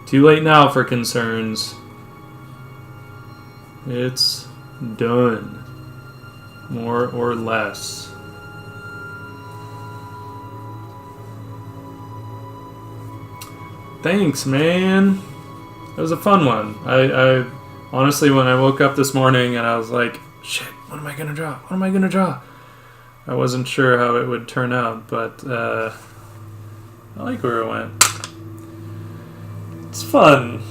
Too late now for concerns. It's done. More or less. Thanks, man. That was a fun one. I honestly, when I woke up this morning and I was like, shit, what am I gonna draw? What am I gonna draw? I wasn't sure how it would turn out, but I like where it went. It's fun.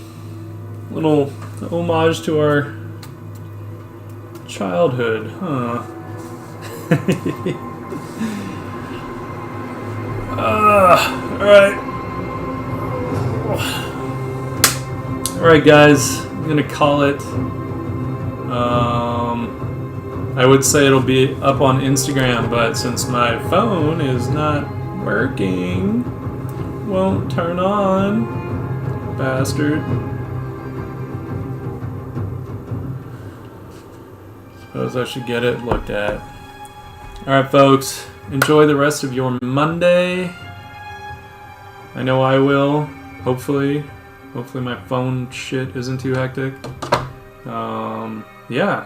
Little homage to our childhood, huh? Alright. Alright, guys. I'm gonna call it. I would say it'll be up on Instagram, but since my phone is not working, won't turn on. Bastard. Suppose I should get it looked at. Alright, folks. Enjoy the rest of your Monday. I know I will. Hopefully. Hopefully my phone shit isn't too hectic. Yeah.